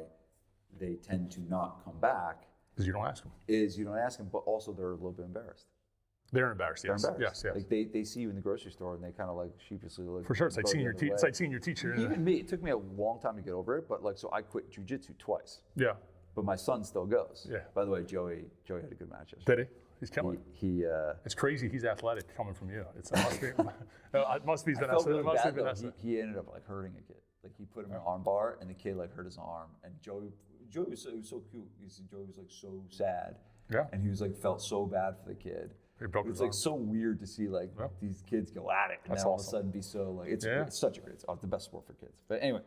they tend to not come back because you don't ask them. Is you don't ask them, but also they're a little bit embarrassed. They're embarrassed. Yes. They're embarrassed. Yes. Like they see you in the grocery store and they kind of like sheepishly look. For sure, it's like seeing your teacher. It's like seeing your teacher. Even me, it took me a long time to get over it. But like, so I quit jujitsu twice. Yeah. But my son still goes. Yeah. By the way, Joey had a good match yesterday. Did he? He's killing he it's crazy. He's athletic coming from you. It must be. He's been athletic. He ended up like hurting a kid. Like he put him in an arm bar, and the kid like hurt his arm. And Joey was so cute. Joey was like so sad. Yeah. And he was like felt so bad for the kid. It's like so weird to see like these kids go at it, and then all of a sudden be so like it's such a great. It's the best sport for kids. But anyway.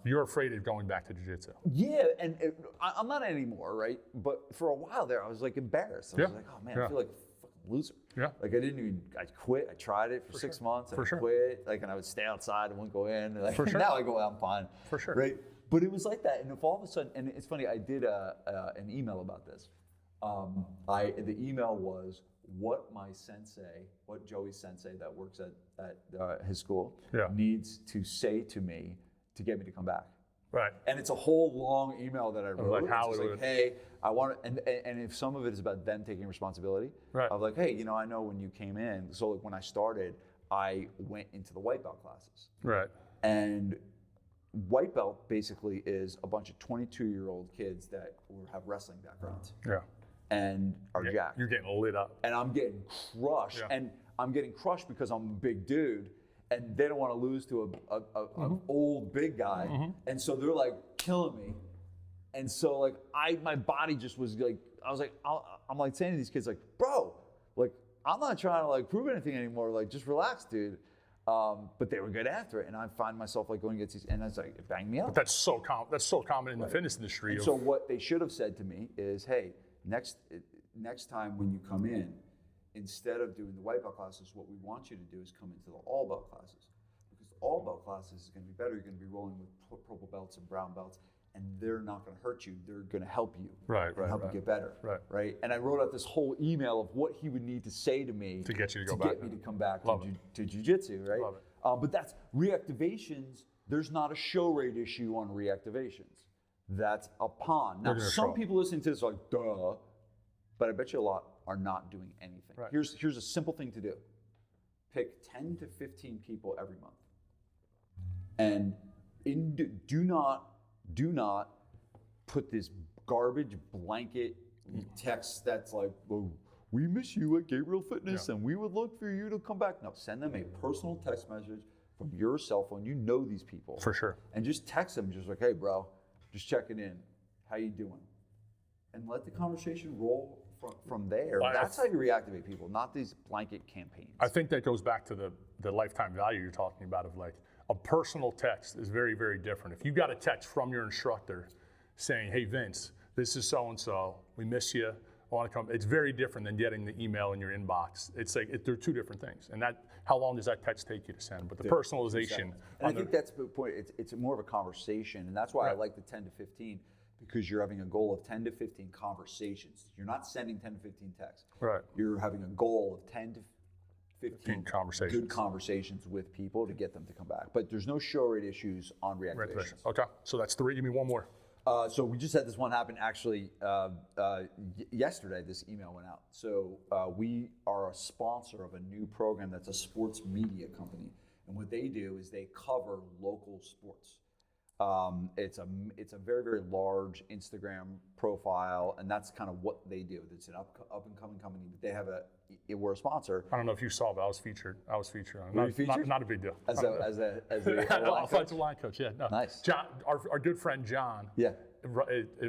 You're afraid of going back to jiu-jitsu. Yeah, and I'm not anymore, right? But for a while there, I was like embarrassed. I was like, oh man, I feel like a fucking loser. Yeah. Like I quit. I tried it for 6 months, and I quit. Like, and I would stay outside and wouldn't go in. And, like, now I go out, I'm fine. For sure. Right? But it was like that, and if all of a sudden, and it's funny, I did an email about this. The email was what Joey's sensei that works at his school needs to say to me to get me to come back. Right. And it's a whole long email that I wrote. Like how it's like, hey, I want to, and if some of it is about them taking responsibility, of like, hey, I know when you came in, so like when I started, I went into the white belt classes. Right. And white belt basically is a bunch of 22-year-old kids that have wrestling backgrounds. Yeah. And are jacked. You're getting lit up. And I'm getting crushed. Yeah. And I'm getting crushed because I'm a big dude. And they don't want to lose to an old big guy, and so they're like killing me, and so like my body just was like I was like I'm like saying to these kids like, bro, like I'm not trying to like prove anything anymore, like just relax, dude. But they were good after it, and I find myself like going against these, and it's like it banged me up. But that's so common in the fitness industry. And so what they should have said to me is, hey, next time when you come in, instead of doing the white belt classes, what we want you to do is come into the all belt classes. Because the all belt classes is going to be better. You're going to be rolling with purple belts and brown belts, and they're not going to hurt you. They're going to help you. Help you get better. Right. And I wrote out this whole email of what he would need to say to me to get you to go back. Get me to come back to jiu-jitsu, right? Love it. But that's reactivations. There's not a show rate issue on reactivations. That's a pond. Now, some people listening to this are like, duh, but I bet you a lot are not doing anything. Right. Here's a simple thing to do. Pick 10 to 15 people every month. And do not put this garbage blanket text that's like, oh, we miss you at Gabriel Fitness and we would look for you to come back. No, send them a personal text message from your cell phone. You know these people. For sure. And just text them just like, hey bro, just checking in. How you doing? And let the conversation roll from there. That's how you reactivate people, not these blanket campaigns. I think that goes back to the lifetime value you're talking about of like a personal text is very, very different. If you got a text from your instructor saying, hey Vince, this is so-and-so, we miss you, I want to come. It's very different than getting the email in your inbox. It's like they're two different things. And how long does that text take you to send? But the personalization. And I think that's the point. It's more of a conversation, and that's why I like the 10 to 15, because you're having a goal of 10 to 15 conversations. You're not sending 10 to 15 texts. Right. You're having a goal of 10 to 15 conversations. Good conversations with people to get them to come back. But there's no show rate issues on reactivations. Okay, so that's 3. Give me one more. So we just had this one happen actually yesterday. This email went out. So we are a sponsor of a new program that's a sports media company, and what they do is they cover local sports. It's a very, very large Instagram profile, and that's kind of what they do. It's an up and coming company, but they have we're a sponsor. I don't know if you saw, but I was featured on. Were you featured? Not a big deal. As a offensive line coach. Yeah, no. Nice. John, our good friend John. Yeah.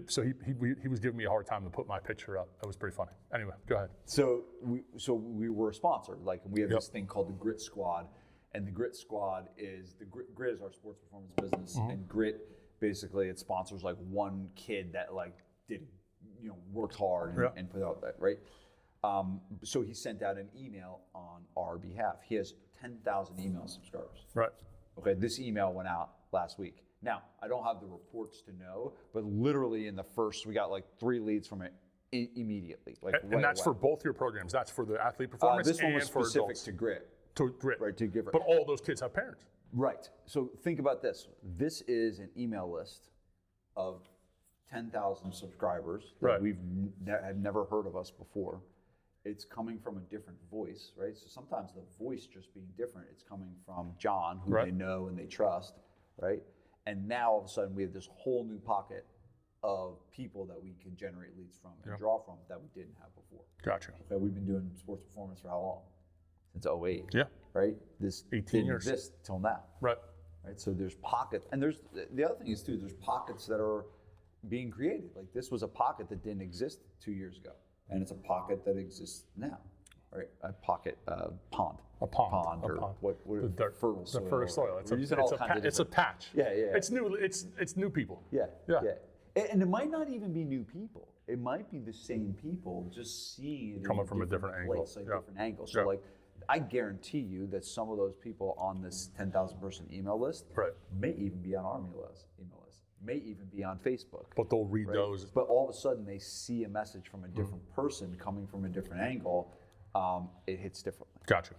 So he was giving me a hard time to put my picture up. That was pretty funny. Anyway, go ahead. So we were a sponsor. Like, we have this thing called the Grit Squad. And the Grit Squad is Grit is our sports performance business, and Grit basically it sponsors like one kid that like worked hard and put out that right. So he sent out an email on our behalf. He has 10,000 email subscribers. Right. Okay. This email went out last week. Now I don't have the reports to know, but literally in the first we got like 3 leads from it immediately. Like, and that's for both your programs. That's for the athlete performance. This one was and for specific adults. to Grit. To Grit. Right, to Grit. But all those kids have parents. Right. So think about this. This is an email list of 10,000 subscribers that that have never heard of us before. It's coming from a different voice, right? So sometimes the voice just being different, it's coming from John, who they know and they trust, right? And now all of a sudden we have this whole new pocket of people that we can generate leads from and draw from that we didn't have before. Gotcha. Okay, we've been doing sports performance for how long? Since 2008. Yeah. Right? This 18 didn't years. exist till now. Right. Right. So there's pockets, and there's the other thing is too. There's pockets that are being created. Like this was a pocket that didn't exist 2 years ago, and it's a pocket that exists now. Right. A pocket pond. A pond. Or what? The dirt. Fertile soil. The fertile soil. It's a patch. Yeah. Yeah. It's new. It's new people. Yeah. And it might not even be new people. It might be the same people, just seeing it coming from a different angle. Different angle. So like, I guarantee you that some of those people on this 10,000 person email list may even be on our email list, may even be on Facebook. But they'll read those. But all of a sudden they see a message from a different person coming from a different angle. It hits differently. Gotcha.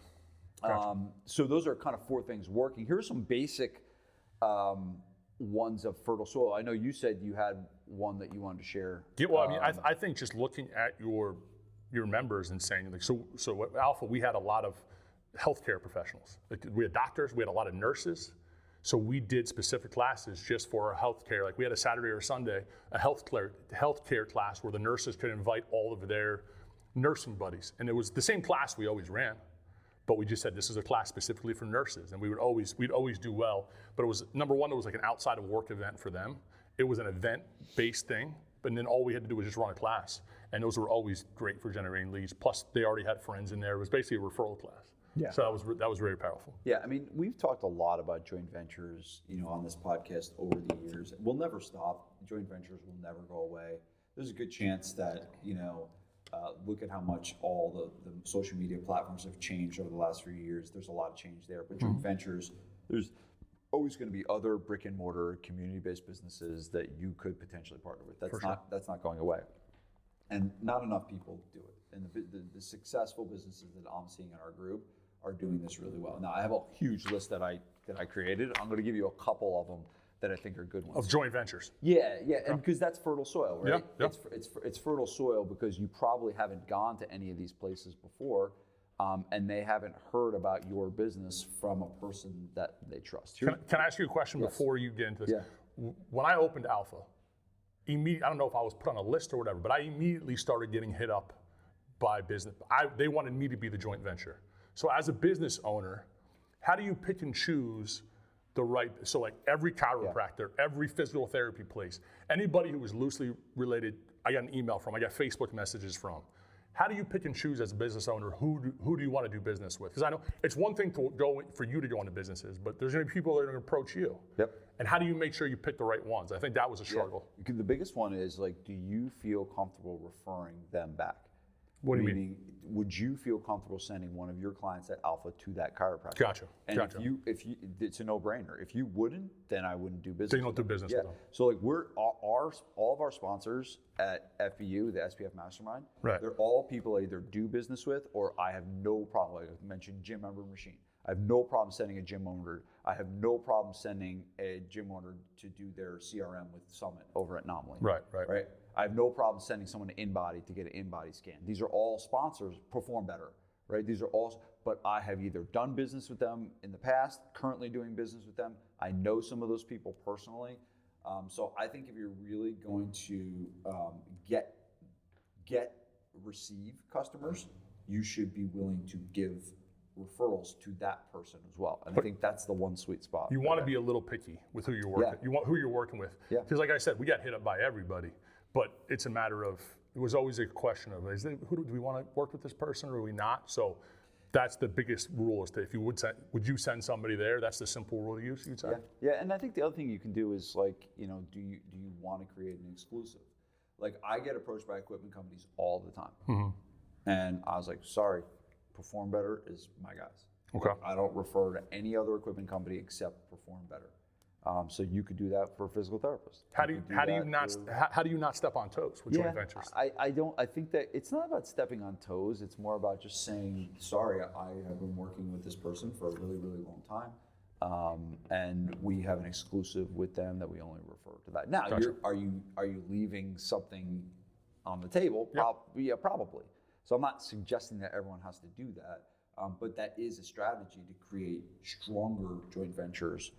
So those are kind of 4 things working. Here's some basic ones of fertile soil. I know you said you had one that you wanted to share. Yeah, well, I mean, I think just looking at your members and saying, like, so at Alpha, we had a lot of healthcare professionals. Like, we had doctors, we had a lot of nurses. So we did specific classes just for our healthcare. Like we had a Saturday or Sunday, a healthcare class where the nurses could invite all of their nursing buddies. And it was the same class we always ran, but we just said this is a class specifically for nurses, and we'd always do well. But it was, number one, it was like an outside of work event for them. It was an event-based thing, but then all we had to do was just run a class. And those were always great for generating leads. Plus, they already had friends in there. It was basically a referral class. Yeah. So that was very powerful. Yeah, I mean, we've talked a lot about joint ventures, on this podcast over the years. We'll never stop. Joint ventures will never go away. There's a good chance that, look at how much all the social media platforms have changed over the last few years. There's a lot of change there. But joint ventures, there's always going to be other brick and mortar community-based businesses that you could potentially partner with. That's not going away. And not enough people do it. And the successful businesses that I'm seeing in our group are doing this really well. Now, I have a huge list that I created. I'm going to give you a couple of them that I think are good ones. Of joint ventures. Yeah, and because that's fertile soil, right? Yeah. It's fertile soil because you probably haven't gone to any of these places before, and they haven't heard about your business from a person that they trust. Can I ask you a question before you get into this? Yeah. When I opened Alpha, I don't know if I was put on a list or whatever, but I immediately started getting hit up by business. They wanted me to be the joint venture. So as a business owner, how do you pick and choose the right, so like every chiropractor, every physical therapy place, anybody who was loosely related, I got an email from, I got Facebook messages from. How do you pick and choose as a business owner who do you want to do business with? Because I know it's one thing for you to go into businesses, but there's going to be people that are going to approach you. Yep. And how do you make sure you pick the right ones? I think that was a struggle. Yeah. The biggest one is like, do you feel comfortable referring them back? What do you mean? Would you feel comfortable sending one of your clients at Alpha to that chiropractor? Gotcha. And if you, it's a no-brainer. If you wouldn't, then I wouldn't do business. So you don't do business with them. So like all of our sponsors at FBU, the SPF Mastermind, right. They're all people I either do business with or I have no problem. Like I mentioned, gym member machine. I have no problem sending a gym owner. I have no problem sending a gym owner to do their CRM with Summit over at Anomaly. Right. I have no problem sending someone to InBody to get an InBody scan. These are all sponsors, Perform Better, right? These are all, but I have either done business with them in the past, currently doing business with them. I know some of those people personally. So I think if you're really going to receive customers, you should be willing to give referrals to that person as well. And I think that's the one sweet spot. You want to be a little picky with who you're working. Yeah. You want who you're working with. Because like I said, we got hit up by everybody, but it's a matter of, it was always a question of, do we want to work with this person or are we not? So that's the biggest rule, is that if you would you send somebody there? That's the simple rule to use, you'd say? Yeah, and I think the other thing you can do is like, do you want to create an exclusive? Like I get approached by equipment companies all the time. Mm-hmm. And I was like, sorry, Perform Better is my guys. Okay. I don't refer to any other equipment company except Perform Better. So you could do that for a physical therapist. How do you not step on toes with joint ventures? I think that it's not about stepping on toes. It's more about just saying, sorry, I have been working with this person for a really, really long time. And we have an exclusive with them that we only refer to that. Now, Gotcha. are you leaving something on the table? Yeah, probably. So I'm not suggesting that everyone has to do that, but that is a strategy to create stronger joint ventures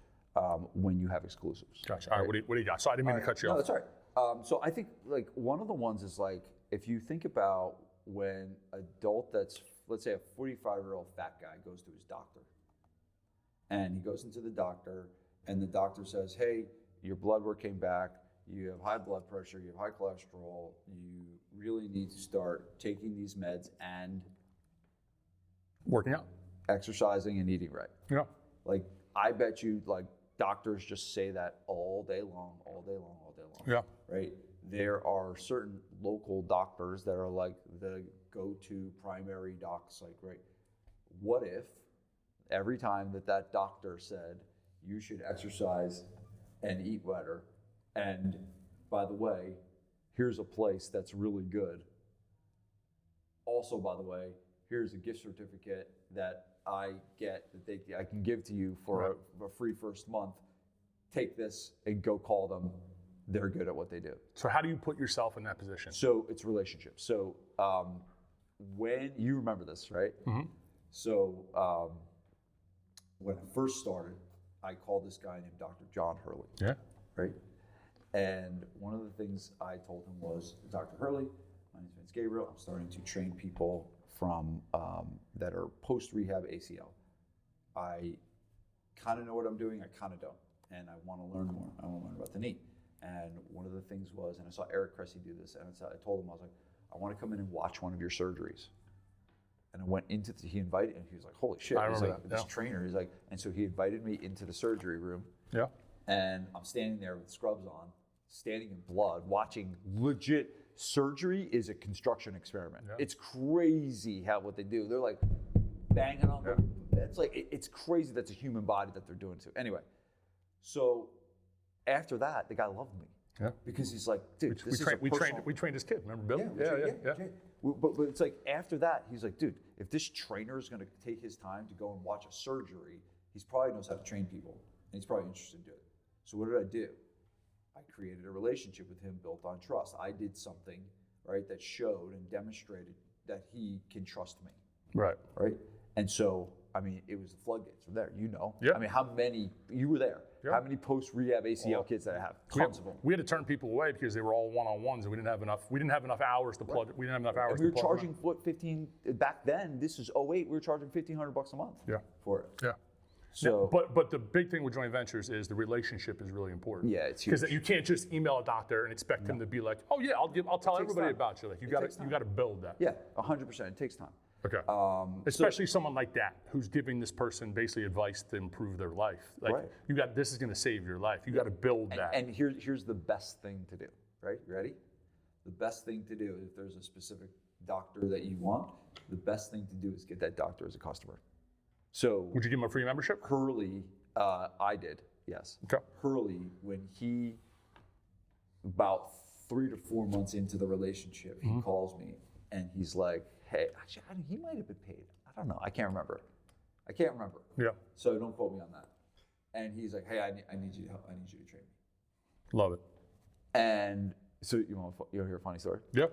when you have exclusives. Gotcha. All right, what do you got? So I didn't mean to cut you off. No, that's all right. So I think like one of the ones is like, if you think about when adult that's, let's say a 45-year-old fat guy goes to his doctor, and he goes into the doctor, and the doctor says, hey, your blood work came back, you have high blood pressure, you have high cholesterol, you really need to start taking these meds and working out, exercising and eating right. Yeah. Like I bet you like doctors just say that all day long. Yeah. Right? There are certain local doctors that are like the go-to primary docs, like, right? What if every time that doctor said you should exercise and eat better, and by the way, here's a place that's really good. Also, by the way, here's a gift certificate that I can give to you for a free first month. Take this and go call them. They're good at what they do. So how do you put yourself in that position? So it's relationships. So when you remember this, right? Mm-hmm. So when I first started, I called this guy named Dr. John Hurley. Yeah. Right? And one of the things I told him was, Dr. Hurley, my name is Vince Gabriel. I'm starting to train people from that are post-rehab ACL. I kind of know what I'm doing, I kind of don't. And I want to learn more. I want to learn about the knee. And one of the things was, and I saw Eric Cressy do this, and I told him, I was like, I want to come in and watch one of your surgeries. And I went into, he invited, and he was like, holy shit. I He's remember like, that, this trainer, he's like, and so he invited me into the surgery room. Yeah. And I'm standing there with scrubs on, standing in blood, watching legit. Surgery is a construction experiment. Yeah. It's crazy what they do. They're like banging on them. It's like, it's crazy that's a human body that they're doing to. Anyway, so after that, the guy loved me. Yeah. Because he's like, dude, we trained his kid. Remember Bill? Yeah. But it's like after that, he's like, dude, if this trainer is going to take his time to go and watch a surgery, he's probably knows how to train people, and he's probably interested in doing it. So what did I do? I created a relationship with him built on trust. I did something, right, that showed and demonstrated that he can trust me. Right. Right? And so, I mean, it was the floodgates from there, Yeah. I mean, how many, you were there, how many post-rehab ACL kids did I have? Tons of them. We had to turn people away because they were all one-on-ones and we didn't have enough hours to plug. We didn't have enough hours and we were charging, 15, back then, this is 2008, we were charging $1,500 a month for it. Yeah. So, But the big thing with joint ventures is the relationship is really important. yeah, it's huge. Because you can't just email a doctor and expect him to be like, oh yeah, I'll tell everybody time. about you. Like you takes got to build that. Yeah, 100%. It takes time. Okay. Especially someone like that who's giving this person basically advice to improve their life. Like Right. this is going to save your life. You got to build that. And here's the best thing to do, right? You ready? The best thing to do, if there's a specific doctor that you want, the best thing to do is get that doctor as a customer. So Would you give him a free membership? Hurley, I did, yes. Okay. Hurley, when he, about 3 to 4 months into the relationship, he calls me and he's like, hey, actually, he might have been paid. I don't know. I can't remember. Yeah. So don't quote me on that. And he's like, hey, I need you to help. I need you to train me. Love it. And so you'll hear a funny story? Yeah.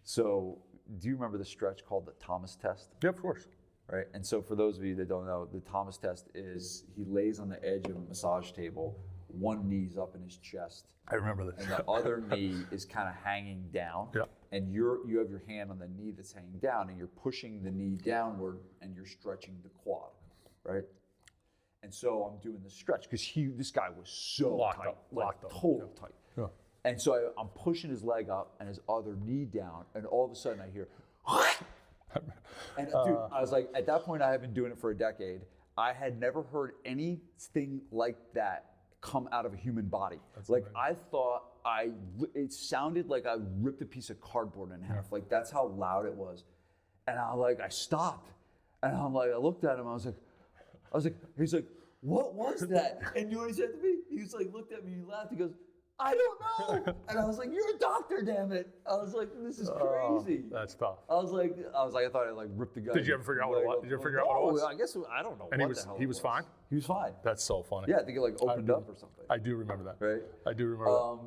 So do you remember the stretch called the Thomas test? Yeah, of course. Right. And so for those of you that don't know, the Thomas test is he lays on the edge of a massage table, one knee's up in his chest, I remember this. and the other knee is kind of hanging down. Yeah. And you have your hand on the knee that's hanging down, and you're pushing the knee downward, and you're stretching the quad, right? And so I'm doing the stretch because this guy was so Locked tight, up, like locked up. total tight. Yeah. And so I'm pushing his leg up and his other knee down, and all of a sudden I hear, and dude, I was like, at that point I had been doing it for a decade. I had never heard anything like that come out of a human body. That's like amazing. I thought it sounded like I ripped a piece of cardboard in half. Like that's how loud it was. And I stopped, and I looked at him. I was like, he's like, what was that? And you know what he said to me? He was like, looked at me, he laughed. He goes, I don't know. And I was like, you're a doctor, damn it. I was like, this is crazy. That's tough. I thought I like ripped the guy. Did you ever figure out what it was? Did you ever figure out what it was? I guess I don't know. And what the hell he was fine? He was fine. That's so funny. Yeah, I think it like opened up or something. I do remember that. Right? I do remember that.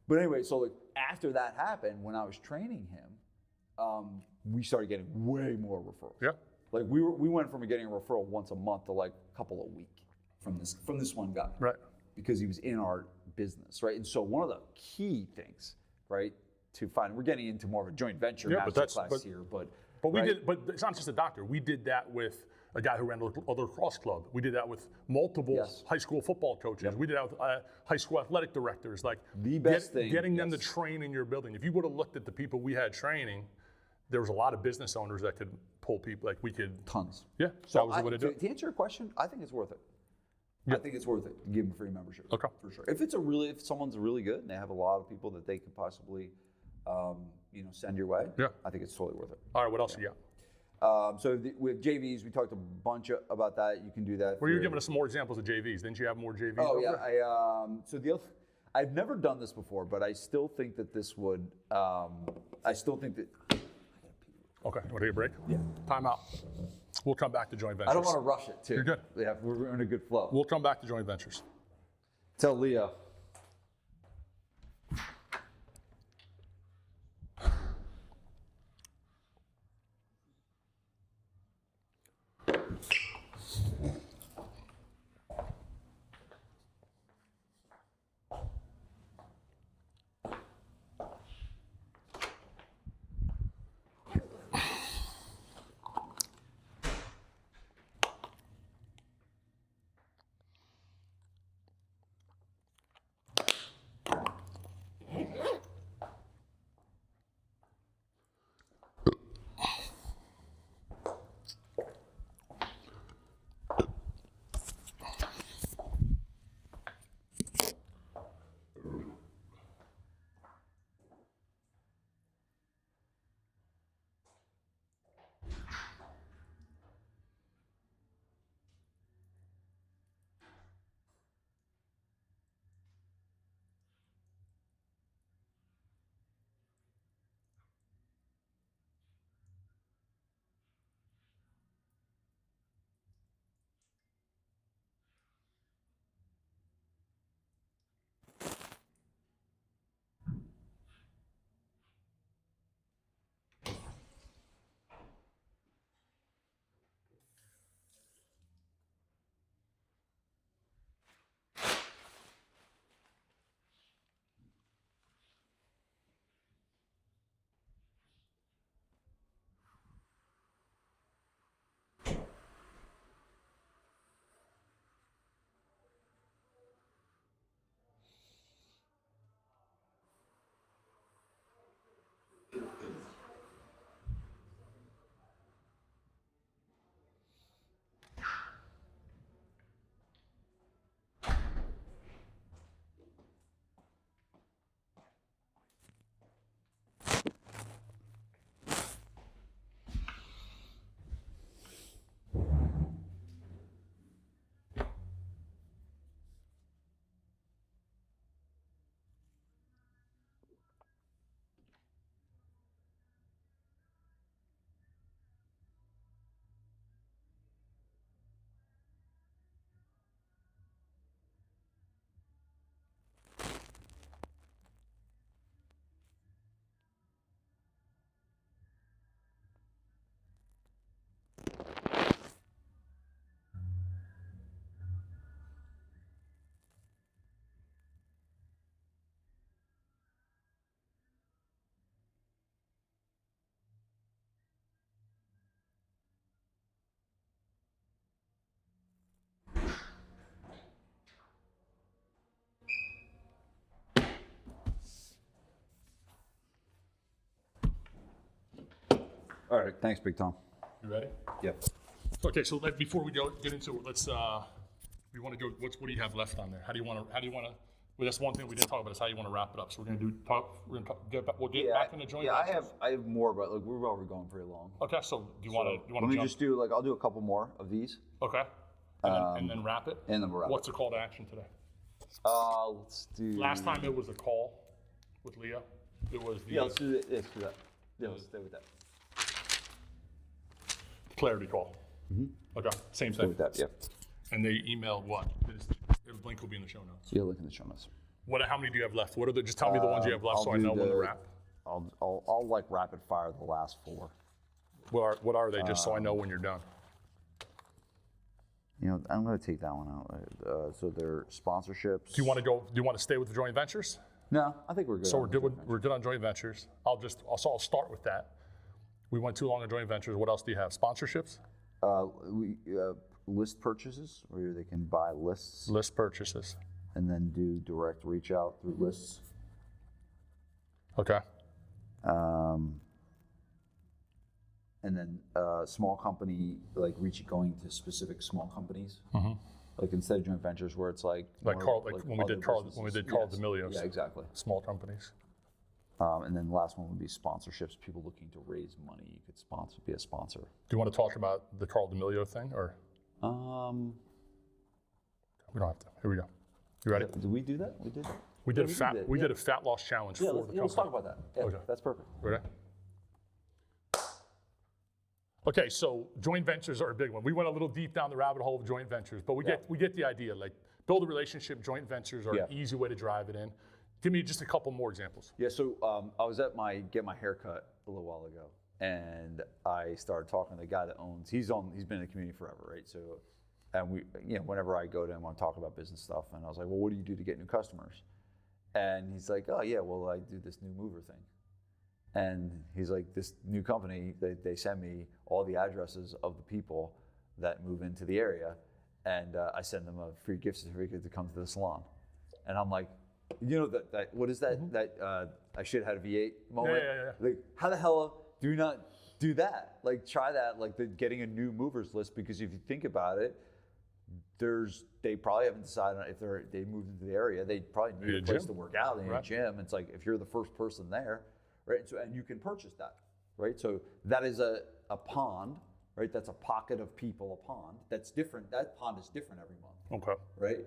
But anyway, so like after that happened, when I was training him, we started getting way more referrals. Yeah. Like we went from getting a referral once a month to like a couple a week from this one guy. Right. Because he was in our business, right? And so one of the key things, right, to find, we're getting into more of a joint venture masterclass here, but we did, but it's not just a doctor. We did that with a guy who ran the lacrosse club. We did that with multiple high school football coaches. Yep. We did that with high school athletic directors. Like the best thing, getting them to train in your building. If you would have looked at the people we had training, there was a lot of business owners that could pull people. Like we could tons. Yeah, So that was the way to do it. To answer your question, I think it's worth it. Yep. I think it's worth it to give them a free membership. Okay. For sure. If someone's really good and they have a lot of people that they could possibly, send your way. Yeah. I think it's totally worth it. All right, what else you got? So with JVs, we talked a bunch about that. You can do that. Well, you were giving us some more examples of JVs. Didn't you have more JVs? Oh over yeah. there? I've never done this before, but I still think that this would. Okay, want to take a break? Yeah. Time out. We'll come back to joint ventures. I don't want to rush it too. You're good. Yeah, we're in a good flow. We'll come back to joint ventures. Tell Leah. All right, thanks, Big Tom. You ready? Yep. Okay, so before we get into it, let's we want to go. What do you have left on there? How do you want to? Well, that's one thing we didn't talk about is how you want to wrap it up. So we're gonna we'll get back into joint ventures. I have more, but like we're already going pretty long. Okay, so do you want to Let me just do I'll do a couple more of these. Okay. And then wrap it. And then we'll wrap What's the call to action today? Let's do. Last time it was a call with Leah. It was the let's do that. Let's do that. Yeah, let's stay with that. clarity call. Mm-hmm. Okay, same Stay thing. with that. Yep. And they emailed what? The link will be in the show notes. Yeah, link in the show notes. How many do you have left? What are the? Just tell me the ones you have left, so I know when to wrap. I'll like rapid fire the last 4. What are they? Just so I know when you're done. You know, I'm going to take that one out. So they're sponsorships. Do you want to go? Do you want to stay with the joint ventures? No, I think we're good. So we're good on joint ventures. I'll start with that. We went too long on joint ventures. What else do you have? Sponsorships? List purchases, where they can buy lists. List purchases. And then do direct reach out through lists. Okay. And then small company, like going to specific small companies. Mm-hmm. Like instead of joint ventures where it's like when we did Carl D'Amelios. Yeah, exactly. Small companies. And then the last one would be sponsorships. People looking to raise money, you could be a sponsor. Do you want to talk about the Carl D'Amelio thing, or? We don't have to. Here we go. You ready? Did we do that? We did that. We did a fat loss challenge for the company. Let's talk about that. Yeah, okay. That's perfect. Ready? Okay, so joint ventures are a big one. We went a little deep down the rabbit hole of joint ventures, but we get the idea. Like, build a relationship. Joint ventures are an easy way to drive it in. Give me just a couple more examples. Yeah, so I was at get my hair cut a little while ago, and I started talking to the guy that owns. He's been in the community forever, right? So, and whenever I go to him, I talk about business stuff, and I was like, well, what do you do to get new customers? And he's like, oh yeah, well, I do this new mover thing. And he's like, this new company, they send me all the addresses of the people that move into the area, and I send them a free gift certificate to come to the salon. And I'm like, that what is that? Mm-hmm. That I should have had a V8 moment. Yeah. Like, how the hell do we not do that? Like, try that, like getting a new movers list, because if you think about it, they probably haven't decided if they moved into the area. They probably need a place to work out. They need a gym. It's like, if you're the first person there, right? So, and you can purchase that, right? So that is a pond, right? That's a pocket of people, a pond. That's different. That pond is different every month. Okay. Right?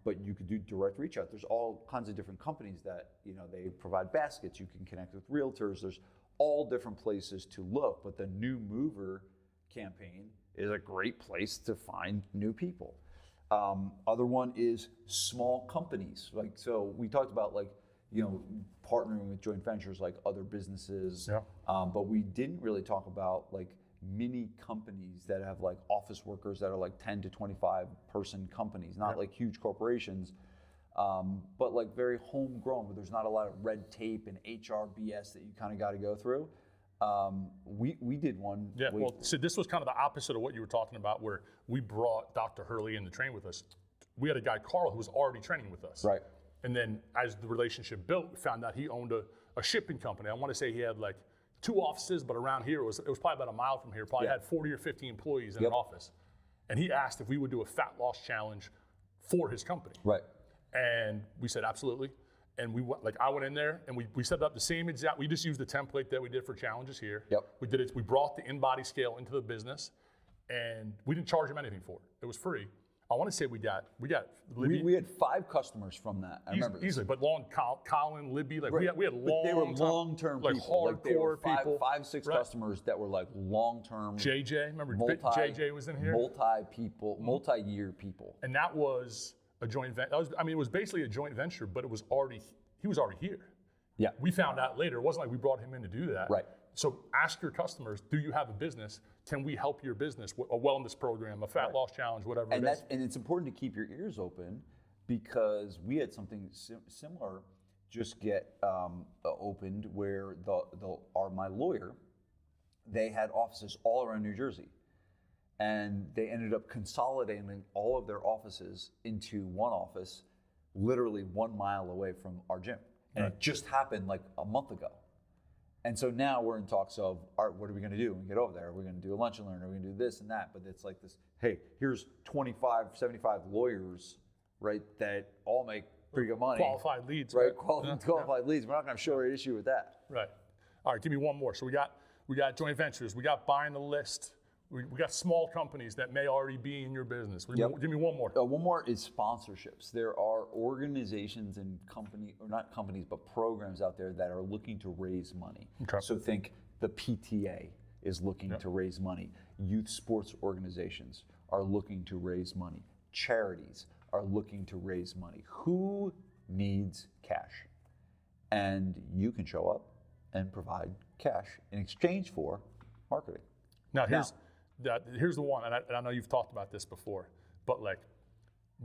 But you could do direct reach out. There's all kinds of different companies that, they provide baskets. You can connect with realtors. There's all different places to look, but the new mover campaign is a great place to find new people. Other one is small companies. Like, so we talked about partnering with joint ventures like other businesses, but we didn't really talk about like mini companies that have like office workers that are like 10 to 25 person companies, not like huge corporations, but like very homegrown, where there's not a lot of red tape and HR BS that you kind of got to go through. We did one. Yeah, so this was kind of the opposite of what you were talking about, where we brought Dr. Hurley in to train with us. We had a guy, Carl, who was already training with us. Right. And then as the relationship built, we found out he owned a shipping company. I want to say he had like 2 offices, but around here, it was probably about a mile from here, probably had 40 or 50 employees in an office. And he asked if we would do a fat loss challenge for his company. Right. And we said, absolutely. And I went in there and we set up the same exact, we just used the template that we did for challenges here. Yep. We did it, we brought the in-body scale into the business, and we didn't charge him anything for it. It was free. I want to say we got Libby. We had 5 customers from that. I remember this. Easily, but Colin, Libby, like we had but they were long-term like people. Hardcore people. 5-6 customers that were like long-term. JJ, remember JJ was in here? Multi-year people. And that was a joint venture. It was basically a joint venture, but he was already here. Yeah. We found out later. It wasn't like we brought him in to do that. Right. So ask your customers, do you have a business? Can we help your business? A wellness program, a fat loss challenge, whatever it is. And it's important to keep your ears open, because we had something similar just get opened where my lawyer, they had offices all around New Jersey. And they ended up consolidating all of their offices into one office, literally 1 mile away from our gym. And it just happened like a month ago. And so now we're in talks of, all right, what are we going to do when we get over there? Are we going to do a lunch and learn? Are we going to do this and that? But it's like this, hey, here's 25, 75 lawyers, right, that all make pretty good money. Qualified leads. Right, qualified leads. We're not going to show an issue with that. Right. All right, give me one more. So we got joint ventures. We got buying the list. We got small companies that may already be in your business. Give me one more. One more is sponsorships. There are organizations and or not companies, but programs out there that are looking to raise money. Okay. So think the PTA is looking to raise money. Youth sports organizations are looking to raise money. Charities are looking to raise money. Who needs cash? And you can show up and provide cash in exchange for marketing. Now here's the one, and I know you've talked about this before, but like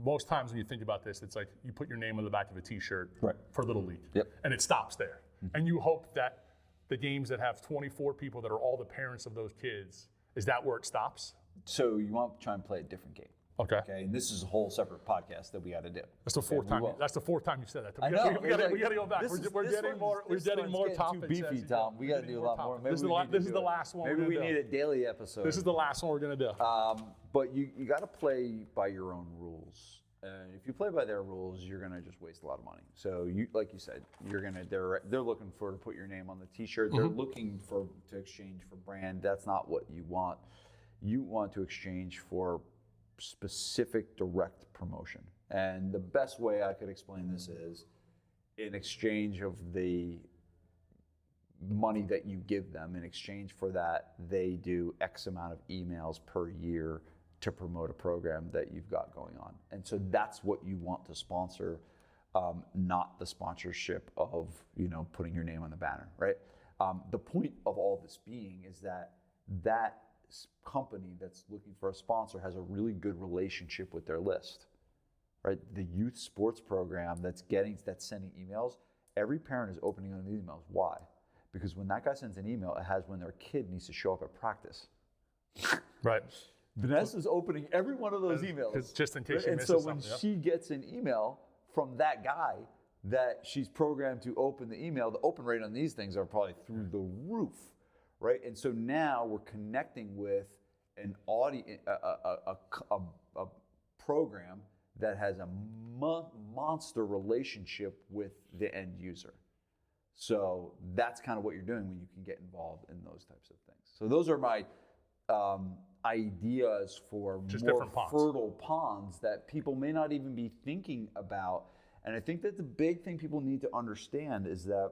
most times when you think about this, it's like you put your name on the back of a T-shirt for Little League, and it stops there. Mm-hmm. And you hope that the games that have 24 people that are all the parents of those kids, is that where it stops? So you want to try and play a different game. Okay. And this is a whole separate podcast that we got to do. That's the fourth time. That's the fourth time you said that. I know. We got to go back. We're getting more topics. Too beefy, Tom. We got to do a lot more. Maybe this is the last one. Maybe we need a daily episode. This is the last one we're gonna do. But you got to play by your own rules. If you play by their rules, you're gonna just waste a lot of money. So like you said, they're looking to put your name on the T-shirt. They're looking to exchange for brand. That's not what you want. You want to exchange for specific direct promotion. And the best way I could explain this is in exchange of the money that you give them, in exchange for that, they do X amount of emails per year to promote a program that you've got going on. And so that's what you want to sponsor, not the sponsorship of, putting your name on the banner, right? The point of all this being is that company that's looking for a sponsor has a really good relationship with their list, right? The youth sports program that's sending emails, every parent is opening on these emails. Why? Because when that guy sends an email, it has when their kid needs to show up at practice. Right. Vanessa's opening every one of those emails. Just in case you miss something. And so when she gets an email from that guy that she's programmed to open the email, the open rate on these things are probably through the roof. Right, and so now we're connecting with an audience, a program that has a monster relationship with the end user. So that's kind of what you're doing when you can get involved in those types of things. So those are my ideas for just more fertile ponds that people may not even be thinking about. And I think that the big thing people need to understand is that,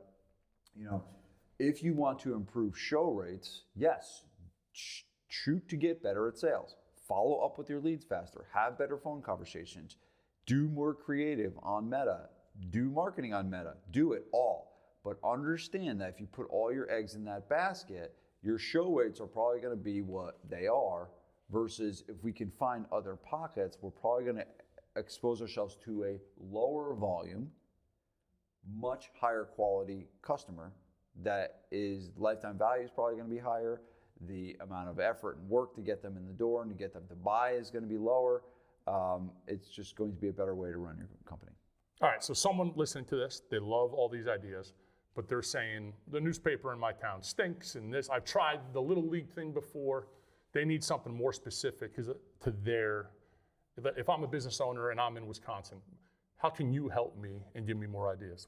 if you want to improve show rates, yes, shoot to get better at sales. Follow up with your leads faster. Have better phone conversations. Do more creative on Meta. Do marketing on Meta. Do it all. But understand that if you put all your eggs in that basket, your show rates are probably going to be what they are, versus if we can find other pockets, we're probably going to expose ourselves to a lower volume, much higher quality customer. That is, lifetime value is probably going to be higher. The amount of effort and work to get them in the door and to get them to buy is going to be lower. It's just going to be a better way to run your company. All right, so someone listening to this, they love all these ideas, but they're saying the newspaper in my town stinks and this. I've tried the Little League thing before. They need something more specific to their. If I'm a business owner and I'm in Wisconsin, how can you help me and give me more ideas?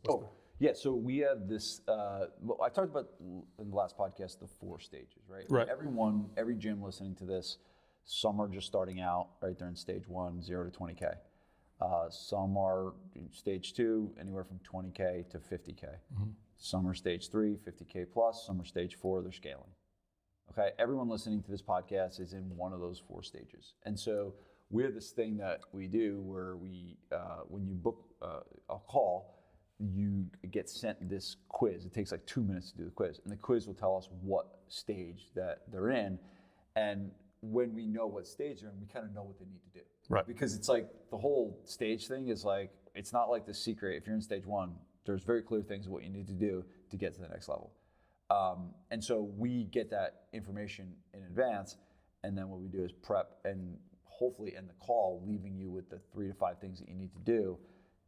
Yeah, so we have this, I talked about in the last podcast, the 4 stages, right? Right. Every gym listening to this, some are just starting out, right? They're in stage 1, 0 to 20K. Some are in stage 2, anywhere from 20K to 50K. Mm-hmm. Some are stage 3, 50K plus. Some are stage 4, they're scaling. Okay, everyone listening to this podcast is in one of those 4 stages. And so we have this thing that we do where we, when you book a call, you get sent this quiz. It takes like 2 minutes to do the quiz. And the quiz will tell us what stage that they're in. And when we know what stage they're in, we kind of know what they need to do. Right. Because it's like the whole stage thing is like, it's not like the secret. If you're in stage 1, there's very clear things of what you need to do to get to the next level. And so we get that information in advance. And then what we do is prep and hopefully end the call, leaving you with the 3 to 5 things that you need to do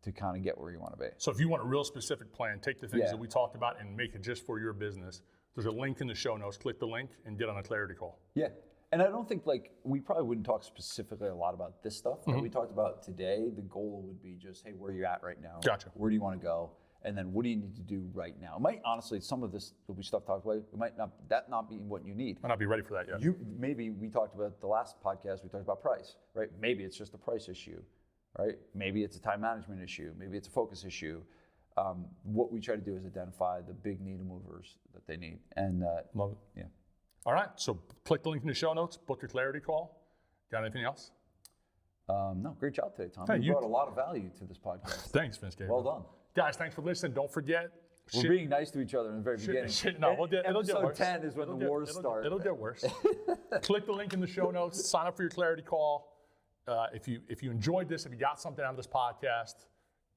to kind of get where you want to be. So if you want a real specific plan, take the things Yeah. that we talked about and make it just for your business. There's a link in the show notes. Click the link and get on a clarity call. Yeah. And I don't think we probably wouldn't talk specifically a lot about this stuff that we talked about today. The goal would be just, hey, where are you at right now? Gotcha. Where do you want to go? And then what do you need to do right now? It might honestly, some of this that we stuff talked about, it might not be what you need. Might not be ready for that yet. Maybe we talked about the last podcast, we talked about price, right? Maybe it's just a price issue, right? Maybe it's a time management issue. Maybe it's a focus issue. What we try to do is identify the big needle movers that they need. And Love it. yeah. All right, so click the link in the show notes, book your clarity call. Got anything else? No, great job today, Tom. Hey, you brought a lot of value to this podcast. Thanks, Vince Gabriel. Well done. Guys, thanks for listening. Don't forget. We're being nice to each other in the very beginning. It'll get Episode worse. 10 is when the wars start. It'll get worse. Click the link in the show notes. Sign up for your clarity call. If you enjoyed this, if you got something out of this podcast,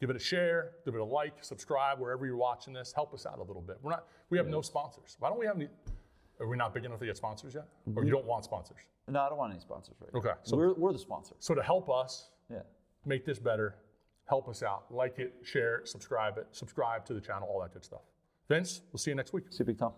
give it a share, give it a like, subscribe wherever you're watching this. Help us out a little bit. We have no sponsors. Why don't we have any? Are we not big enough to get sponsors yet? Or you don't want sponsors? No, I don't want any sponsors right now. Okay. So we're the sponsor. So to help us Yeah. make this better, help us out. Like it, share it, subscribe to the channel, all that good stuff. Vince, we'll see you next week. See you, Big Tom.